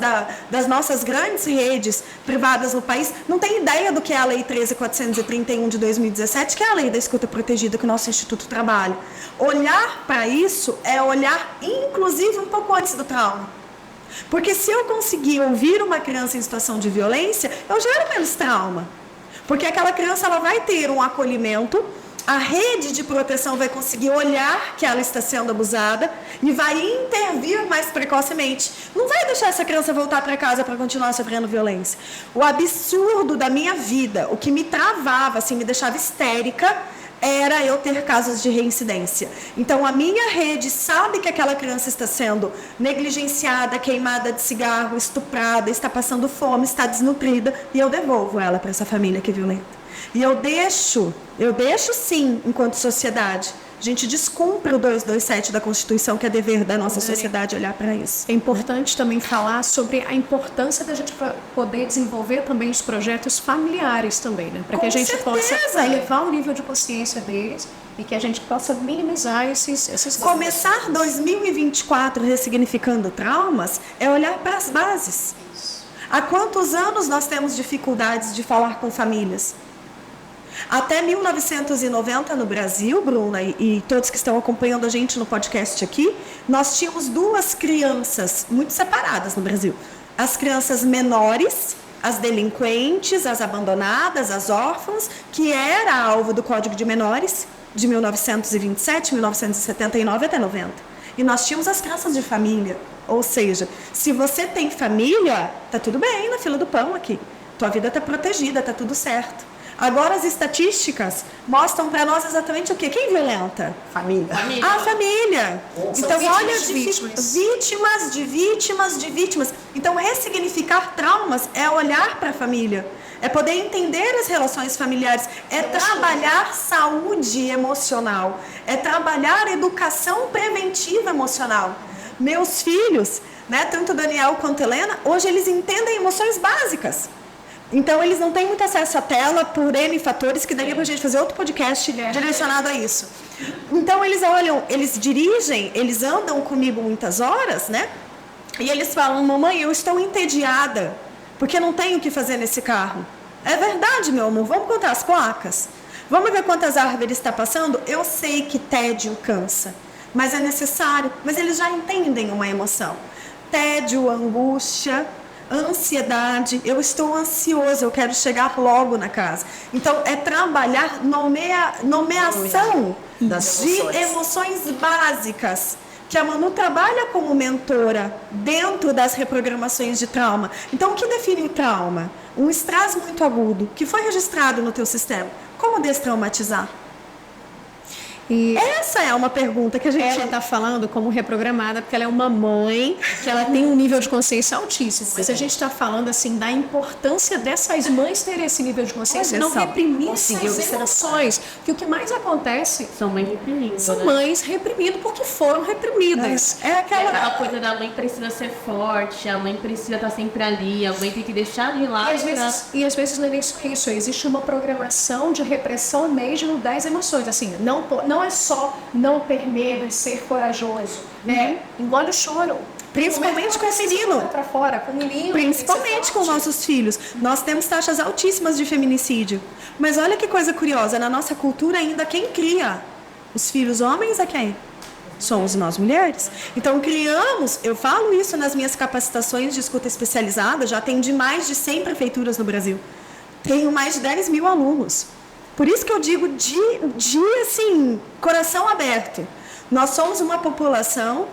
das nossas grandes redes privadas no país não têm ideia do que é a Lei 13.431 de 2017, que é a lei da escuta protegida que o nosso Instituto trabalha. Olhar para isso é olhar, inclusive, um pouco antes do trauma. Porque se eu conseguir ouvir uma criança em situação de violência, eu gero menos trauma. Porque aquela criança ela vai ter um acolhimento, a rede de proteção vai conseguir olhar que ela está sendo abusada e vai intervir mais precocemente. Não vai deixar essa criança voltar para casa para continuar sofrendo violência. O absurdo da minha vida, o que me travava, assim, me deixava histérica, era eu ter casos de reincidência. Então, a minha rede sabe que aquela criança está sendo negligenciada, queimada de cigarro, estuprada, está passando fome, está desnutrida, e eu devolvo ela para essa família que é violenta. E eu deixo sim, enquanto sociedade. A gente descumpre o 227 da Constituição, que é dever da nossa sociedade olhar para isso. É importante também falar sobre a importância da gente poder desenvolver também os projetos familiares também, né? Para que a gente possa elevar o nível de consciência deles e que a gente possa minimizar esses Começar 2024 ressignificando traumas é olhar para as bases. Há quantos anos nós temos dificuldades de falar com famílias? Até 1990 no Brasil, Bruna, e todos que estão acompanhando a gente no podcast aqui, nós tínhamos duas crianças muito separadas no Brasil. As crianças menores, as delinquentes, as abandonadas, as órfãs, que era alvo do Código de Menores de 1927, 1979 até 90. E nós tínhamos as crianças de família. Ou seja, se você tem família, tá tudo bem na fila do pão aqui. Tua vida tá protegida, tá tudo certo. Agora as estatísticas mostram para nós exatamente o quê? Quem violenta? Família. A família. Então, olha, vítimas de vítimas. Então, ressignificar traumas é olhar para a família, é poder entender as relações familiares, é trabalhar saúde emocional, é trabalhar educação preventiva emocional. Meus filhos, né, tanto Daniel quanto Helena, hoje eles entendem emoções básicas. Então, eles não têm muito acesso à tela por N fatores, que daria para a gente fazer outro podcast direcionado a isso. Então, eles olham, eles dirigem, eles andam comigo muitas horas, né? E eles falam, mamãe, eu estou entediada, porque não tenho o que fazer nesse carro. É verdade, meu amor, vamos contar as placas? Vamos ver quantas árvores está passando? Eu sei que tédio cansa, mas é necessário. Mas eles já entendem uma emoção. Tédio, angústia, ansiedade, eu estou ansioso, eu quero chegar logo na casa. Então, é trabalhar nomeação de emoções básicas, que a Manu trabalha como mentora dentro das reprogramações de trauma. Então, o que define o trauma? Um estresse muito agudo, que foi registrado no teu sistema. Como destraumatizar? E Essa é uma pergunta que a gente... ela está falando como reprogramada, porque ela é uma mãe que ela tem um nível de consciência altíssimo. Mas a gente está falando assim da importância dessas mães terem esse nível de consciência e não reprimir essas emoções. Porque o que mais acontece São mães reprimidas. são né? mães reprimidas porque foram reprimidas. É É aquela... aquela coisa da mãe precisa ser forte, a mãe precisa estar sempre ali, a mãe tem que deixar de lado. E às vezes não é nem isso, existe uma programação de repressão mesmo das emoções. Assim, não é só não ter medo e ser corajoso, né? Engole o choro. Principalmente com esse menino. Pra fora, com o menino. Principalmente com nossos filhos. Nós temos taxas altíssimas de feminicídio. Mas olha que coisa curiosa, na nossa cultura ainda quem cria os filhos homens é quem? Somos nós mulheres. Então criamos, eu falo isso nas minhas capacitações de escuta especializada, já atendi mais de 100 prefeituras no Brasil. Tenho mais de 10 mil alunos. Por isso que eu digo de assim, coração aberto. Nós somos uma população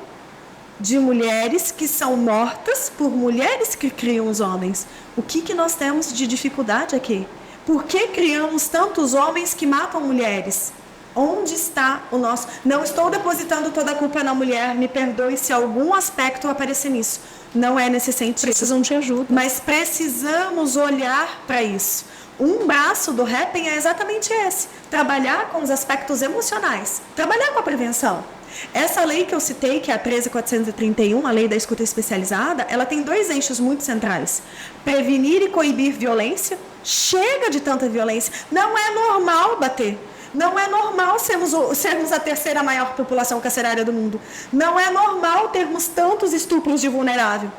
de mulheres que são mortas por mulheres que criam os homens. O que nós temos de dificuldade aqui? Por que criamos tantos homens que matam mulheres? Onde está o nosso... Não estou depositando toda a culpa na mulher, me perdoe se algum aspecto aparecer nisso. Não é nesse sentido. Precisam de ajuda. Mas precisamos olhar para isso. Um braço do Happn é exatamente esse. Trabalhar com os aspectos emocionais. Trabalhar com a prevenção. Essa lei que eu citei, que é a 13.431, a lei da escuta especializada, ela tem 2 eixos muito centrais. Prevenir e coibir violência. Chega de tanta violência. Não é normal bater. Não é normal sermos a 3ª maior população carcerária do mundo. Não é normal termos tantos estupros de vulnerável.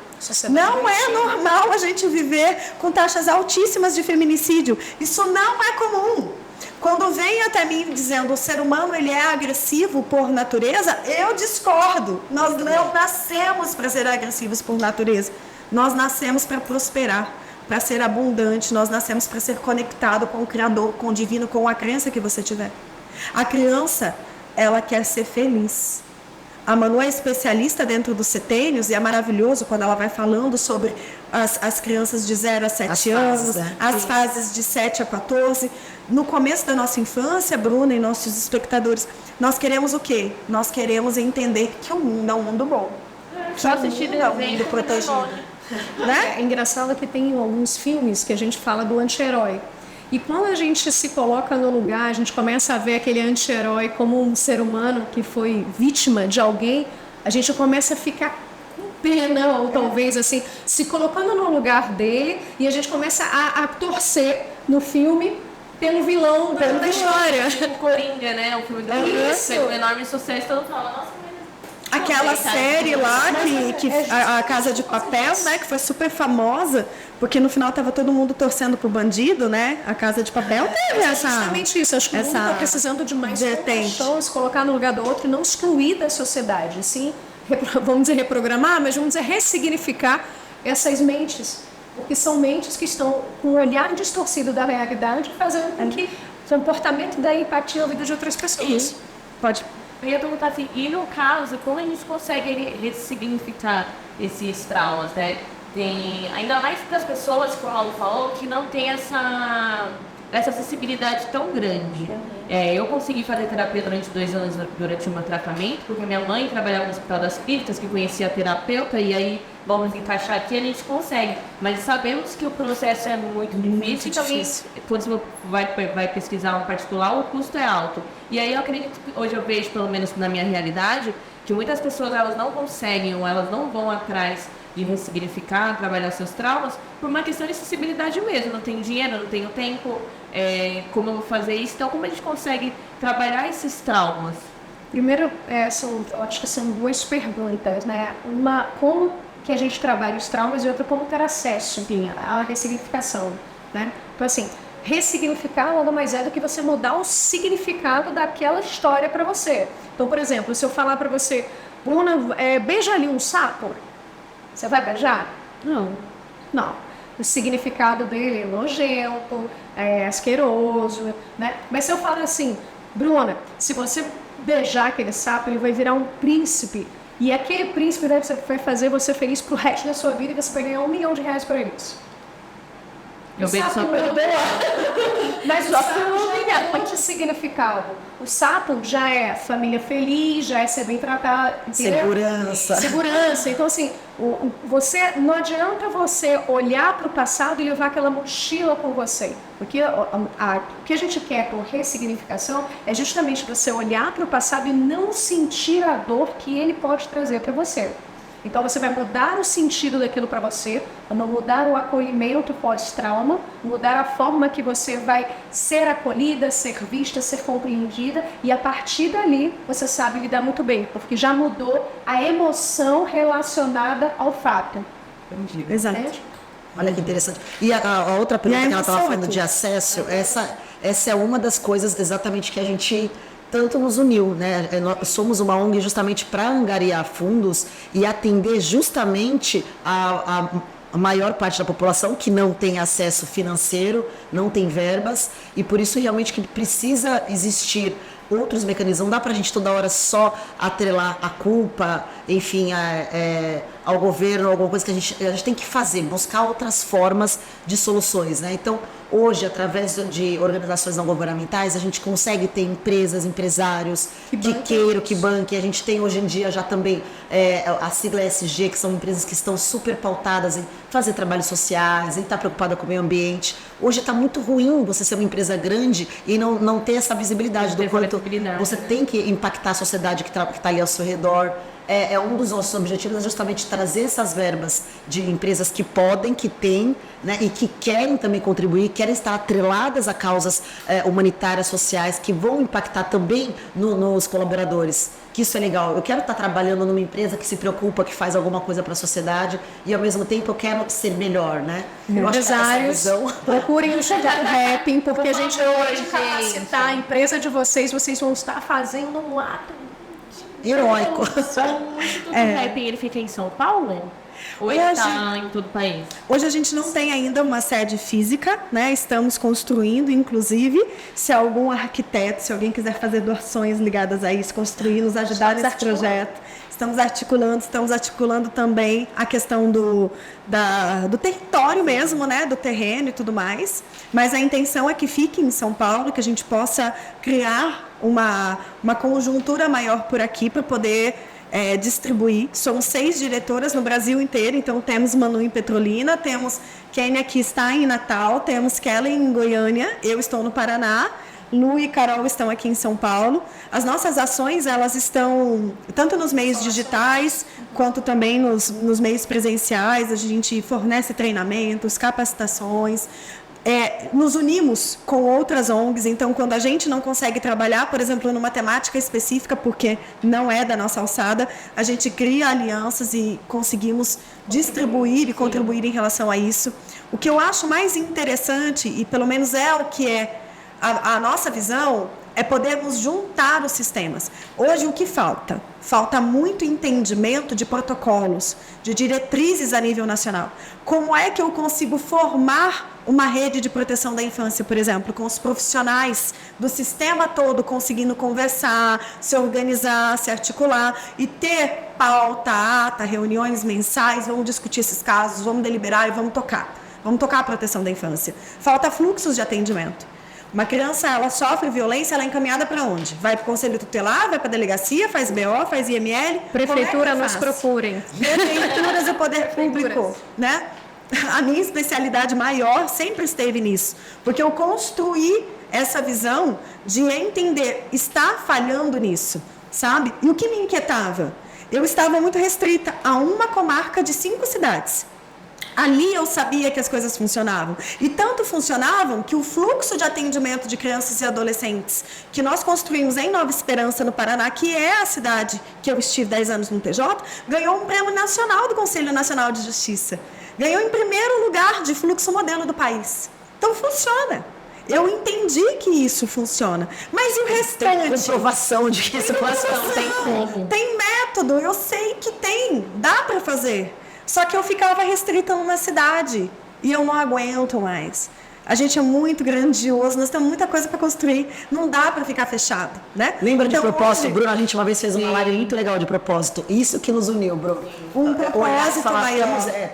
Não é normal a gente viver com taxas altíssimas de feminicídio. Isso não é comum. Quando vem até mim dizendo o ser humano ele é agressivo por natureza, eu discordo. Nós não nascemos para ser agressivos por natureza. Nós nascemos para prosperar, para ser abundante. Nós nascemos para ser conectado com o Criador, com o Divino, com a crença que você tiver. A criança, ela quer ser feliz. A Manu é especialista dentro dos setênios e é maravilhoso quando ela vai falando sobre as crianças de 0 a 7 anos, as fases de 7 a 14. No começo da nossa infância, Bruna e nossos espectadores, nós queremos o quê? Nós queremos entender que o mundo é um mundo bom. Só assistir é um mundo protegido. Né? É engraçado que tem alguns filmes que a gente fala do anti-herói. E quando a gente se coloca no lugar, a gente começa a ver aquele anti-herói como um ser humano que foi vítima de alguém, a gente começa a ficar com pena, ou talvez assim, se colocando no lugar dele, e a gente começa a torcer no filme pelo vilão da história. O Coringa, né? O filme do Coringa fez um enorme sucesso, todo mundo fala, nossa, Aquela série lá, a Casa de Papel, né, que foi super famosa, porque no final estava todo mundo torcendo pro bandido, né? A Casa de Papel teve essa... Justamente isso, acho que o mundo está precisando de mais compaixão, se colocar no lugar do outro e não excluir da sociedade, sim, vamos dizer reprogramar, mas vamos dizer ressignificar essas mentes, porque são mentes que estão com um olhar distorcido da realidade, fazendo com que o comportamento da empatia na vida de outras pessoas. Pode... Eu ia perguntar assim, e no caso, como a gente consegue ressignificar esses traumas, né? Tem, ainda mais para as pessoas, como o Paulo falou, que não tem essa acessibilidade tão grande. Eu consegui fazer terapia durante 2 anos durante o meu tratamento, porque minha mãe trabalhava no Hospital das Clínicas, que conhecia a terapeuta, e aí vamos encaixar aqui, a gente consegue. Mas sabemos que o processo é muito difícil, então quando você vai pesquisar um particular, o custo é alto. E aí eu acredito que hoje eu vejo, pelo menos na minha realidade, que muitas pessoas elas não conseguem, ou elas não vão atrás de ressignificar, trabalhar seus traumas, por uma questão de acessibilidade mesmo. Não tenho dinheiro, não tenho tempo, como eu vou fazer isso? Então, como a gente consegue trabalhar esses traumas? Primeiro, eu acho que são 2 perguntas, né? Uma, como que a gente trabalha os traumas, e outra, como ter acesso à ressignificação, né? Então, assim, ressignificar nada mais é do que você mudar o significado daquela história para você. Então, por exemplo, se eu falar para você, Bruna, beija ali um sapo, você vai beijar? Não. O significado dele é nojento, asqueroso, né? Mas se eu falar assim, Bruna, se você beijar aquele sapo, ele vai virar um príncipe. E aquele príncipe vai fazer você feliz pro resto da sua vida, e você vai ganhar R$1 milhão por isso. Eu beijo só pelo... Mas só pelo pode significar algo. O Saturn já é família feliz, já é ser bem tratado. Segurança. Então, assim, não adianta você olhar para o passado e levar aquela mochila com você. Porque o que a gente quer por ressignificação é justamente você olhar para o passado e não sentir a dor que ele pode trazer para você. Então você vai mudar o sentido daquilo para você, mudar o acolhimento pós-trauma, mudar a forma que você vai ser acolhida, ser vista, ser compreendida, e a partir dali você sabe lidar muito bem, porque já mudou a emoção relacionada ao fato. Exato. Olha que interessante. E a outra pergunta que ela estava falando de acesso, essa é uma das coisas exatamente que a gente tanto nos uniu, né? Nós somos uma ONG justamente para angariar fundos e atender justamente a maior parte da população que não tem acesso financeiro, não tem verbas, e por isso realmente que precisa existir outros mecanismos. Não dá para a gente toda hora só atrelar a culpa, enfim, ao governo, alguma coisa que a gente tem que fazer, buscar outras formas de soluções, né? Então, hoje, através de organizações não governamentais, a gente consegue ter empresas, empresários que banquem. A gente tem hoje em dia já também a sigla ESG, que são empresas que estão super pautadas em fazer trabalhos sociais, em estar preocupada com o meio ambiente. Hoje está muito ruim você ser uma empresa grande e não ter essa visibilidade do quanto você tem que impactar a sociedade que está ali ao seu redor. Um dos nossos objetivos é justamente trazer essas verbas de empresas que podem, que têm, né, e que querem também contribuir, querem estar atreladas a causas humanitárias, sociais, que vão impactar também nos colaboradores. Que isso é legal. Eu quero estar trabalhando numa empresa que se preocupa, que faz alguma coisa para a sociedade, e ao mesmo tempo eu quero ser melhor, né? Empresários, procurem o Rapping, porque a gente pode capacitar a empresa de vocês vão estar fazendo um ato heróico. O Rapping, ele fica em São Paulo? Ou ele está em todo o país? Hoje a gente não tem ainda uma sede física, né? Estamos construindo, inclusive, se algum arquiteto, se alguém quiser fazer doações ligadas a isso, construir, nos ajudar nesse projeto. Estamos articulando também a questão do território mesmo, né? Do terreno e tudo mais. Mas a intenção é que fique em São Paulo, que a gente possa criar uma conjuntura maior por aqui para poder distribuir. São 6 diretoras no Brasil inteiro, então temos Manu em Petrolina, temos Kênia que está em Natal, temos Kellen em Goiânia, eu estou no Paraná, Lu e Carol estão aqui em São Paulo. As nossas ações, elas estão tanto nos meios digitais, quanto também nos meios presenciais. A gente fornece treinamentos, capacitações, nos unimos com outras ONGs. Então, quando a gente não consegue trabalhar, por exemplo, numa temática específica, porque não é da nossa alçada, a gente cria alianças e conseguimos distribuir e contribuir em relação a isso. O que eu acho mais interessante, e pelo menos é o que é a nossa visão, é podermos juntar os sistemas. Hoje, o que falta? Falta muito entendimento de protocolos, de diretrizes a nível nacional. Como é que eu consigo formar uma rede de proteção da infância, por exemplo, com os profissionais do sistema todo conseguindo conversar, se organizar, se articular e ter pauta, ata, reuniões mensais, vamos discutir esses casos, vamos deliberar e vamos tocar. Vamos tocar a proteção da infância. Falta fluxos de atendimento. Uma criança, ela sofre violência, ela é encaminhada para onde? Vai para o conselho tutelar, vai para a delegacia, faz BO, faz IML? Prefeitura, nos procurem. Prefeituras e poder público, né? A minha especialidade maior sempre esteve nisso, porque eu construí essa visão de entender, está falhando nisso, sabe? E o que me inquietava? Eu estava muito restrita a uma comarca de 5 cidades. Ali eu sabia que as coisas funcionavam. E tanto funcionavam que o fluxo de atendimento de crianças e adolescentes que nós construímos em Nova Esperança, no Paraná, que é a cidade que eu estive 10 anos no TJ, ganhou um prêmio nacional do Conselho Nacional de Justiça. Ganhou em primeiro lugar de fluxo modelo do país. Então funciona. Eu entendi que isso funciona. Mas e o restante? Tem comprovação de que isso funciona. Tem como. Tem método, eu sei que tem. Dá para fazer. Só que eu ficava restrita numa cidade e eu não aguento mais. A gente é muito grandioso, nós temos muita coisa para construir. Não dá para ficar fechado, né? Lembra de Então, propósito? hoje, Bruno, a gente uma vez fez uma live muito legal de propósito. Isso que nos uniu, Bruno. Um propósito falar, maior.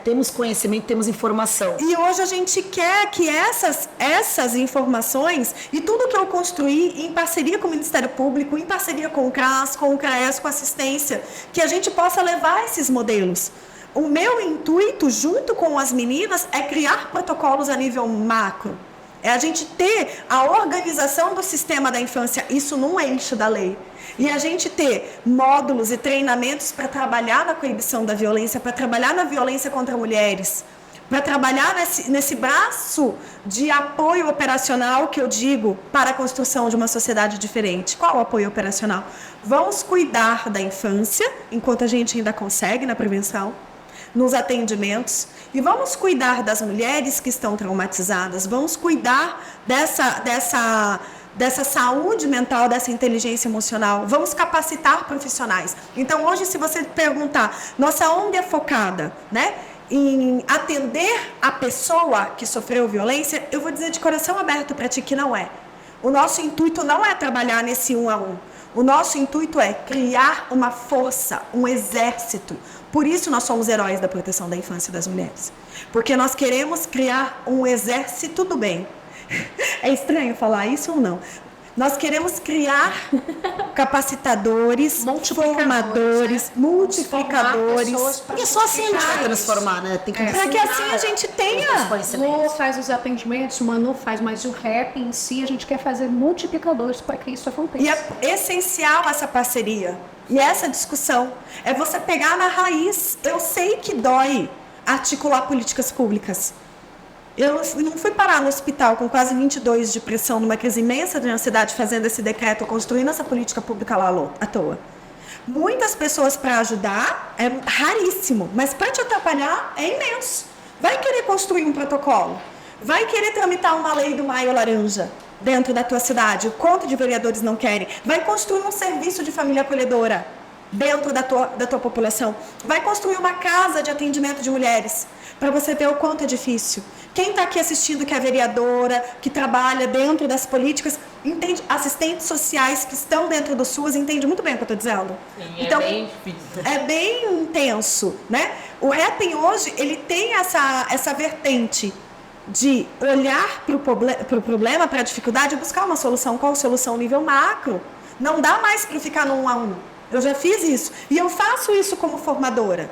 temos conhecimento, temos informação. E hoje a gente quer que essas informações e tudo que eu construí em parceria com o Ministério Público, em parceria com o CRAS, com o CRAES, com assistência, que a gente possa levar esses modelos. O meu intuito, junto com as meninas, é criar protocolos a nível macro. É a gente ter a organização do sistema da infância, isso num eixo da lei. E a gente ter módulos e treinamentos para trabalhar na coibição da violência, para trabalhar na violência contra mulheres, para trabalhar nesse braço de apoio operacional que eu digo para a construção de uma sociedade diferente. Qual o apoio operacional? Vamos cuidar da infância, enquanto a gente ainda consegue na prevenção, nos atendimentos, e vamos cuidar das mulheres que estão traumatizadas, vamos cuidar dessa saúde mental, dessa inteligência emocional, vamos capacitar profissionais. Então, hoje, se você perguntar, nossa onda é focada, né, em atender a pessoa que sofreu violência, eu vou dizer de coração aberto para ti que não é. O nosso intuito não é trabalhar nesse 1 a 1. O nosso intuito é criar uma força, um exército. Por isso nós somos heróis da proteção da infância e das mulheres. Porque nós queremos criar um exército do bem. É estranho falar isso ou não? Nós queremos criar capacitadores, formadores, multiplicadores. Porque só assim a gente vai transformar, né? Tem que Para que assim a gente tenha. Lu faz os atendimentos, o Manu faz, mas o rap em si a gente quer fazer multiplicadores para que isso aconteça. E é essencial essa parceria e essa discussão. É você pegar na raiz. Eu sei que dói articular políticas públicas. Eu não fui parar no hospital com quase 22 de pressão, numa crise imensa de ansiedade, fazendo esse decreto, construindo essa política pública lá à toa. Muitas pessoas para ajudar é raríssimo, mas para te atrapalhar é imenso. Vai querer construir um protocolo, vai querer tramitar uma lei do Maio Laranja dentro da tua cidade, o quanto de vereadores não querem, vai construir um serviço de família acolhedora dentro da tua população, vai construir uma casa de atendimento de mulheres, para você ver o quanto é difícil. Quem está aqui assistindo que é vereadora, que trabalha dentro das políticas, entende, assistentes sociais que estão dentro do SUS, entende muito bem o que eu estou dizendo. Sim, então, é bem difícil. É bem intenso, né? O Rapping hoje, ele tem essa vertente de olhar para o problema, para a dificuldade e buscar uma solução. Qual solução? Nível macro. Não dá mais para ficar no 1 a 1. Eu já fiz isso. E eu faço isso como formadora.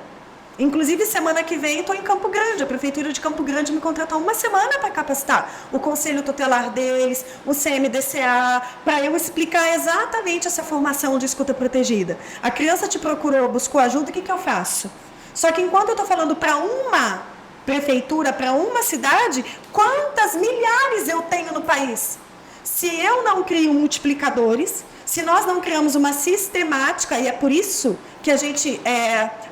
Inclusive, semana que vem, estou em Campo Grande. A Prefeitura de Campo Grande me contratou uma semana para capacitar o Conselho Tutelar deles, o CMDCA, para eu explicar exatamente essa formação de escuta protegida. A criança te procurou, buscou ajuda, o que eu faço? Só que enquanto eu estou falando para uma prefeitura, para uma cidade, quantas milhares eu tenho no país? Se eu não crio multiplicadores, se nós não criamos uma sistemática, e é por isso que a gente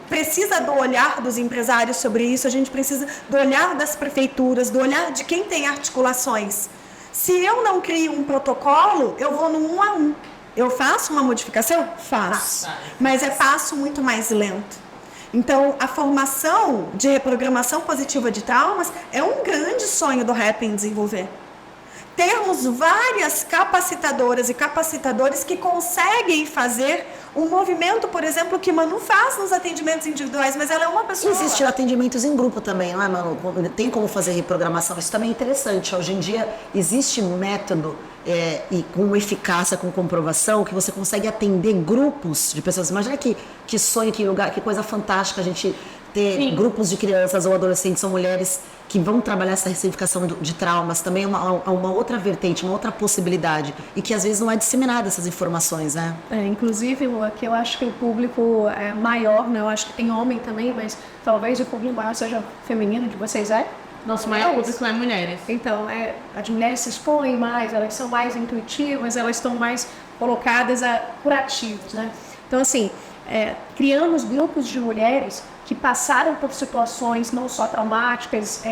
precisa do olhar dos empresários sobre isso, a gente precisa do olhar das prefeituras, do olhar de quem tem articulações. Se eu não crio um protocolo, eu vou no 1 a 1. Eu faço uma modificação? Faço. Mas é passo muito mais lento. Então, a formação de reprogramação positiva de traumas é um grande sonho do Rapping desenvolver. Termos várias capacitadoras e capacitadores que conseguem fazer um movimento, por exemplo, que Manu faz nos atendimentos individuais, mas ela é uma pessoa... Existem atendimentos em grupo também, não é, Manu? Tem como fazer reprogramação, isso também é interessante. Hoje em dia existe um método e com eficácia, com comprovação, que você consegue atender grupos de pessoas. Imagina que sonho, que coisa fantástica a gente ter grupos de crianças ou adolescentes ou mulheres que vão trabalhar essa ressignificação de traumas, também é uma outra vertente, uma outra possibilidade, e que às vezes não é disseminada essas informações, né? Inclusive, aqui eu acho que o público é maior, né? Eu acho que tem homem também, mas talvez o público maior seja feminino, de vocês Nosso maior público é mulheres. Então, as mulheres se expõem mais, elas são mais intuitivas, elas estão mais colocadas a curativos, né? Então, assim, criamos grupos de mulheres que passaram por situações não só traumáticas,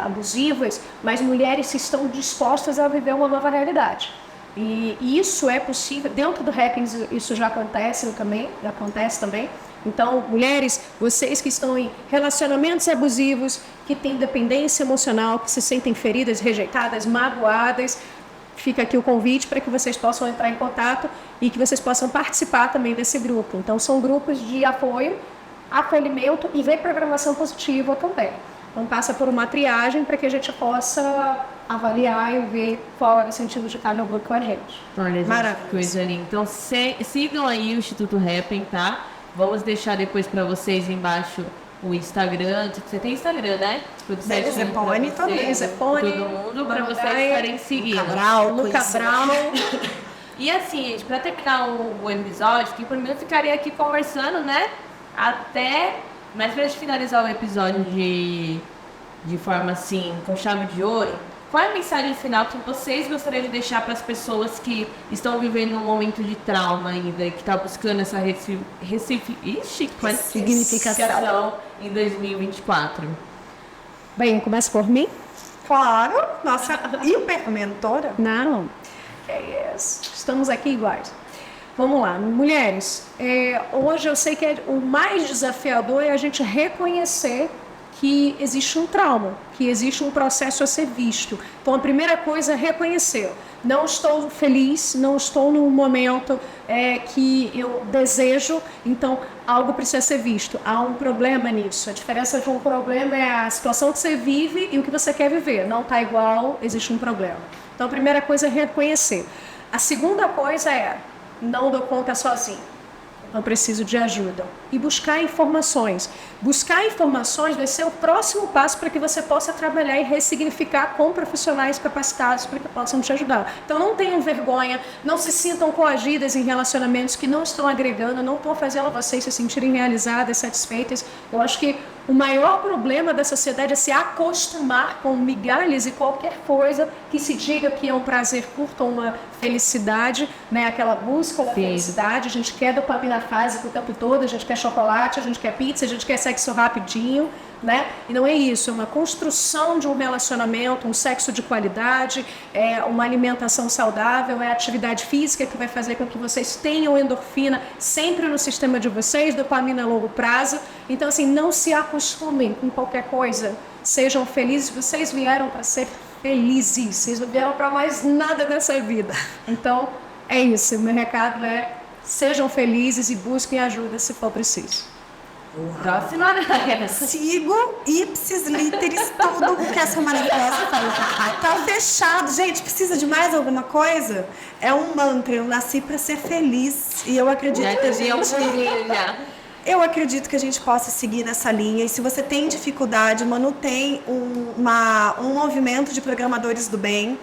abusivas, mas mulheres que estão dispostas a viver uma nova realidade. E isso é possível, dentro do Rapping isso já acontece também, Então, mulheres, vocês que estão em relacionamentos abusivos, que têm dependência emocional, que se sentem feridas, rejeitadas, magoadas, fica aqui o convite para que vocês possam entrar em contato e que vocês possam participar também desse grupo. Então, são grupos de apoio, acolhimento e reprogramação positiva também. Então, passa por uma triagem para que a gente possa avaliar e ver qual é o sentido de cada grupo com a gente. Olha, gente, Maravilhoso. coisa linda. Então, sigam aí o Instituto Happn, tá? Vamos deixar depois para vocês embaixo o Instagram. Você tem Instagram, né? Tudo certinho pra Zepone vocês, também. Zepone, todo mundo, para vocês Mamadaia, estarem seguindo. Cabral, Luca conheci- Brown. E assim, gente, pra terminar o episódio, que por mim eu ficaria aqui conversando, né? Mas pra gente finalizar o episódio de forma assim, com chave de ouro, qual é a mensagem final que vocês gostariam de deixar para as pessoas que estão vivendo um momento de trauma ainda e que estão buscando essa significação em 2024? Bem, começa por mim? Claro, nossa hipermentora. Não. É isso. Estamos aqui iguais. Vamos lá, mulheres. Hoje eu sei que o mais desafiador é a gente reconhecer que existe um trauma, que existe um processo a ser visto. Então, a primeira coisa é reconhecer. Não estou feliz, não estou num momento que eu desejo, então algo precisa ser visto. Há um problema nisso. A diferença de um problema é a situação que você vive e o que você quer viver. Não está igual, existe um problema. Então, a primeira coisa é reconhecer. A segunda coisa é, não dou conta sozinho. Eu preciso de ajuda. E buscar informações. Buscar informações vai ser o próximo passo para que você possa trabalhar e ressignificar com profissionais capacitados para que possam te ajudar. Então não tenham vergonha, não se sintam coagidas em relacionamentos que não estão agregando, não estão fazendo vocês se sentirem realizadas, satisfeitas. Eu acho que o maior problema da sociedade é se acostumar com migalhas e qualquer coisa que se diga que é um prazer curto ou uma felicidade, né? Aquela busca da felicidade. A gente quer dopamina fásica o tempo todo, a gente quer chocolate, a gente quer pizza, a gente quer sexo rapidinho, né? E não é isso, é uma construção de um relacionamento, um sexo de qualidade, uma alimentação saudável, é a atividade física que vai fazer com que vocês tenham endorfina sempre no sistema de vocês, dopamina a longo prazo. Então, assim, não se acostumem com qualquer coisa, sejam felizes, vocês vieram para ser felizes, vocês não vieram para mais nada nessa vida. Então, é isso, meu recado é sejam felizes e busquem ajuda se for preciso. Próxima, né? Sigo ipsis literis tudo o que essa maravilhosa falou. Tá fechado. Gente, precisa de mais alguma coisa? É um mantra. Eu nasci para ser feliz. E eu acredito que a gente... Eu acredito que a gente possa seguir nessa linha. E se você tem dificuldade, mano, tem um movimento de programadores do bem.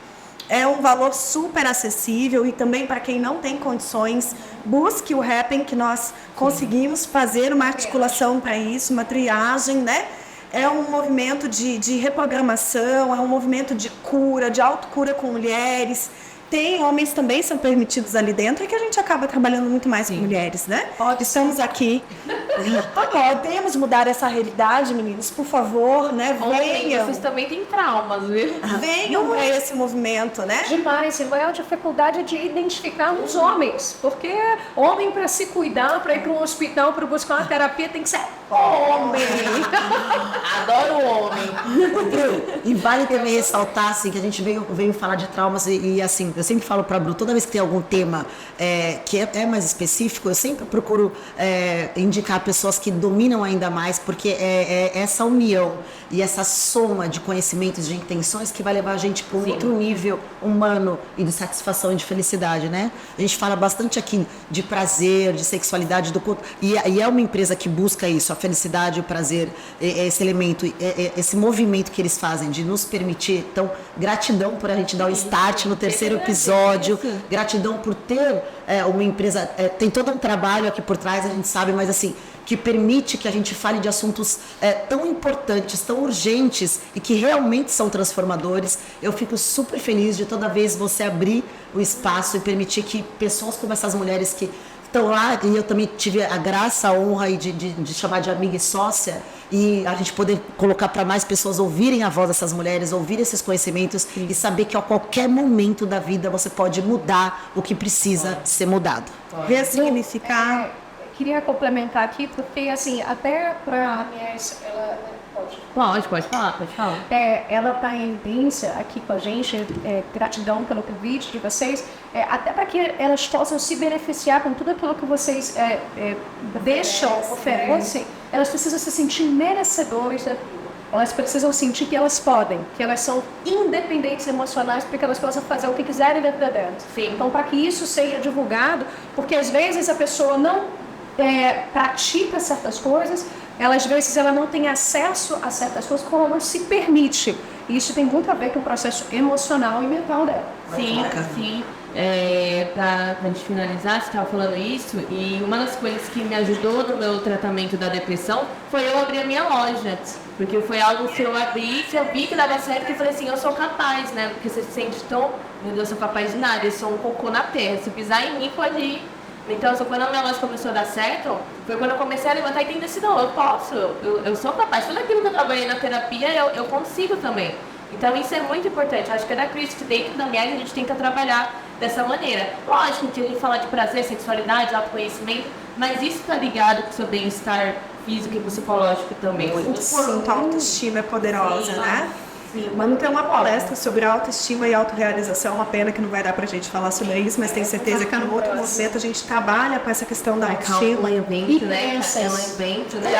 É um valor super acessível e também para quem não tem condições, busque o Happn, que nós conseguimos fazer uma articulação para isso, uma triagem, né? É um movimento de reprogramação, é um movimento de cura, de autocura com mulheres. Tem homens também são permitidos ali dentro e que a gente acaba trabalhando muito mais com mulheres, né? Estamos aqui. Podemos mudar essa realidade, meninos, por favor, né? Venham. Vocês também têm traumas, viu? Venham para esse movimento, né? Demais, e a maior dificuldade é de identificar os homens, porque homem para se cuidar, para ir para um hospital, para buscar uma terapia, tem que ser homem. Adoro o homem. E vale também ressaltar assim, que a gente veio falar de traumas e assim, eu sempre falo para a Bru, toda vez que tem algum tema que é mais específico, eu sempre procuro indicar pessoas que dominam ainda mais, porque é essa união e essa soma de conhecimentos, de intenções que vai levar a gente para um outro nível humano e de satisfação e de felicidade, né? A gente fala bastante aqui de prazer, de sexualidade, e é uma empresa que busca isso, a felicidade, o prazer, esse elemento, esse movimento que eles fazem de nos permitir. Então, gratidão por a gente dar o start no terceiro episódio, gratidão por ter uma empresa, tem todo um trabalho aqui por trás, a gente sabe, mas assim, que permite que a gente fale de assuntos tão importantes, tão urgentes e que realmente são transformadores. Eu fico super feliz de toda vez você abrir o espaço e permitir que pessoas como essas mulheres que estão lá, e eu também tive a graça, a honra de chamar de amiga e sócia, e a gente poder colocar para mais pessoas ouvirem a voz dessas mulheres, ouvir esses conhecimentos e saber que a qualquer momento da vida você pode mudar o que precisa ser mudado. Ressignificar. queria complementar aqui, porque, assim, até para a Mies, ela Pode falar. ela está em evidência aqui com a gente, gratidão pelo convite de vocês, até para que elas possam se beneficiar com tudo aquilo que vocês oferecem, elas precisam se sentir merecedoras da vida. Elas precisam sentir que elas podem, que elas são independentes emocionais para que elas possam fazer o que quiserem dentro dela. Então, para que isso seja divulgado, porque às vezes a pessoa não pratica certas coisas, às vezes ela não tem acesso a certas coisas porque ela não se permite. E isso tem muito a ver com o processo emocional e mental dela. Sim. Pra gente finalizar, você estava falando isso, e uma das coisas que me ajudou no meu tratamento da depressão foi eu abrir a minha loja. Porque foi algo que eu abri, que eu vi que dava certo, e eu falei assim, eu sou capaz, né? Porque você se sente tão, meu Deus, eu sou capaz de nada, eu sou um cocô na terra, se pisar em mim pode ir. Então, quando a minha loja começou a dar certo, foi quando eu comecei a levantar e entender assim, não, eu posso, eu sou capaz. Tudo aquilo que eu trabalhei na terapia, eu consigo também. Então, isso é muito importante. Acho que da Cris, dentro da Mies, a gente tenta trabalhar dessa maneira. Lógico que a gente fala de prazer, sexualidade, autoconhecimento, mas isso está ligado com o seu bem-estar físico e psicológico também. O quanto a autoestima é poderosa, né? Vamos ter uma palestra sobre autoestima e autorrealização. Uma pena que não vai dar pra gente falar sobre isso, mas tenho certeza que no outro momento a gente trabalha com essa questão da autoestima. Um evento, né? É um evento, né?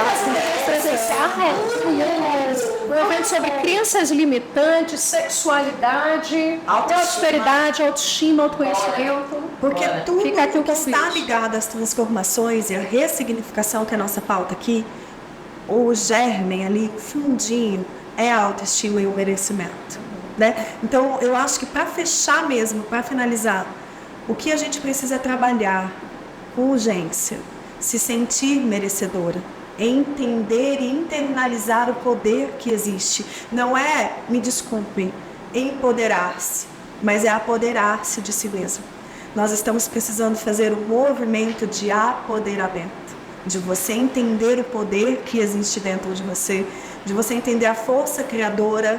Um evento sobre crenças limitantes, sexualidade, prosperidade, autoestima, autoconhecimento. Porque tudo Fica aqui o que está convite. ligado às transformações e à ressignificação, que é a nossa pauta aqui, o germen ali, fundinho, é a autoestima e o merecimento, né? Então, eu acho que para fechar mesmo, para finalizar, o que a gente precisa trabalhar com urgência, se sentir merecedora, entender e internalizar o poder que existe. Não é, me desculpem, empoderar-se, mas é apoderar-se de si mesmo. Nós estamos precisando fazer um movimento de apoderamento, de você entender o poder que existe dentro de você entender a força criadora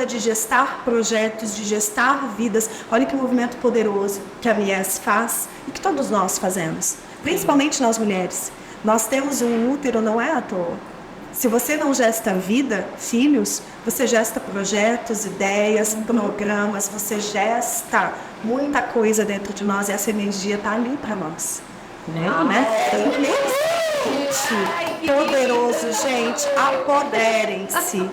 de gestar projetos, de gestar vidas. Olha que movimento poderoso que a Mies faz e que todos nós fazemos, principalmente nós mulheres. Nós temos um útero, não é à toa. Se você não gesta vida, filhos, você gesta projetos, ideias, programas, você gesta muita coisa dentro de nós e essa energia está ali para nós. Né? Poderoso, gente, apoderem-se.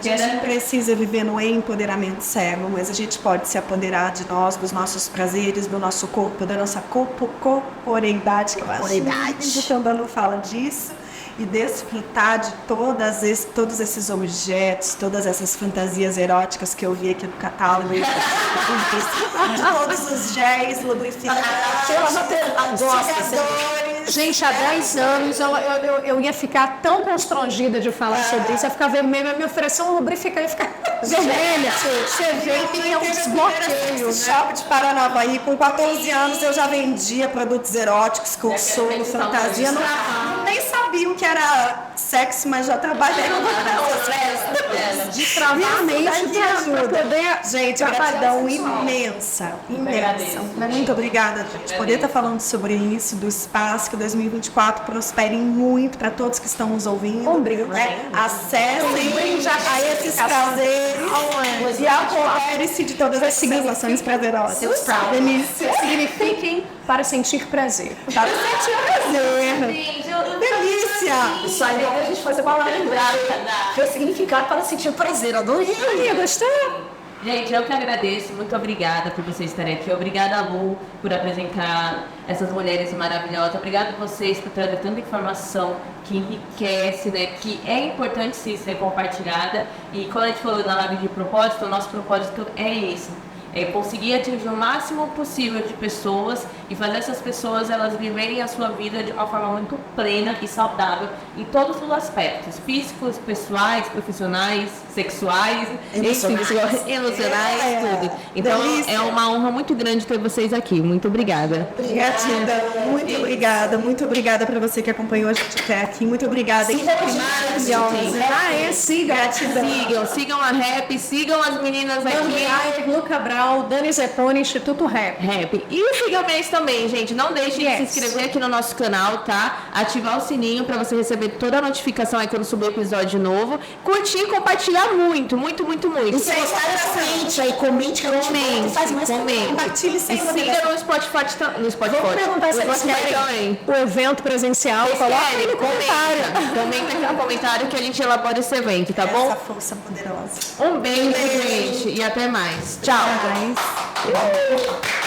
A gente precisa viver no empoderamento cego, mas a gente pode se apoderar de nós, dos nossos prazeres, do nosso corpo, da nossa corporeidade, que eu acho que o Andano fala disso, e desfrutar de todos esses objetos, todas essas fantasias eróticas que eu vi aqui no catálogo, de todos os géis lubrificantes, Gente, há 10 anos eu ia ficar tão constrangida de falar sobre isso. Eu ia ficar vermelha, me oferecer um lubrificante e ficar vermelha. Você vê que é um desbloqueio, né? Shopping de Paranavaí, com 14 anos eu já vendia produtos eróticos, consolo, fantasia. Nem sabia o que era sexo, mas já trabalhei com De travar a mente que ajuda. Gente, gratidão imensa. Mas Muito obrigada, gente. Poder estar falando sobre isso, do espaço, que 2024 prospere muito para todos que estão nos ouvindo. Acessem a esses prazeres e apodere-se de todas as sensações prazerosas. signifiquem para sentir prazer. Para sentir prazer. Delícia! Isso aí a gente fazer uma lembrada. Foi significado para sentir prazer. Adorei. Gostou? Gente, eu que agradeço, muito obrigada por vocês estarem aqui, obrigada Lu por apresentar essas mulheres maravilhosas, obrigada a vocês por trazer tanta informação que enriquece, né, que é importante sim ser compartilhada. E quando a gente falou na live de propósito, o nosso propósito é esse, é conseguir atingir o máximo possível de pessoas e fazer essas pessoas elas viverem a sua vida de uma forma muito plena e saudável em todos os aspectos, físicos, pessoais, profissionais, sexuais, emocionais, tudo. Então é uma honra muito grande ter vocês aqui. Muito obrigada. Gratidão, muito obrigada para você que acompanhou a gente até aqui. Muito obrigada. Sigam a Rap, sigam as meninas aqui. Lu Cabral, Dani Zeponi, Instituto Rap. E sigam a Mies também, gente, não deixem de se inscrever aqui no nosso canal, tá? Ativar o sininho pra você receber toda a notificação aí quando subir episódio novo. Curtir e compartilhar muito, muito, muito, muito. E se gostaram, comente aí, comente que a gente faz mais comente. Compartilhe sem E siga no Spotify. No Spotify. Vou perguntar se no vocês Spotify querem também. o evento presencial. Coloca aí no comentário. Comenta aqui no comentário que a gente elabora esse evento, tá bom? Essa força poderosa. Um beijo, gente, e até mais. Tchau. Mas...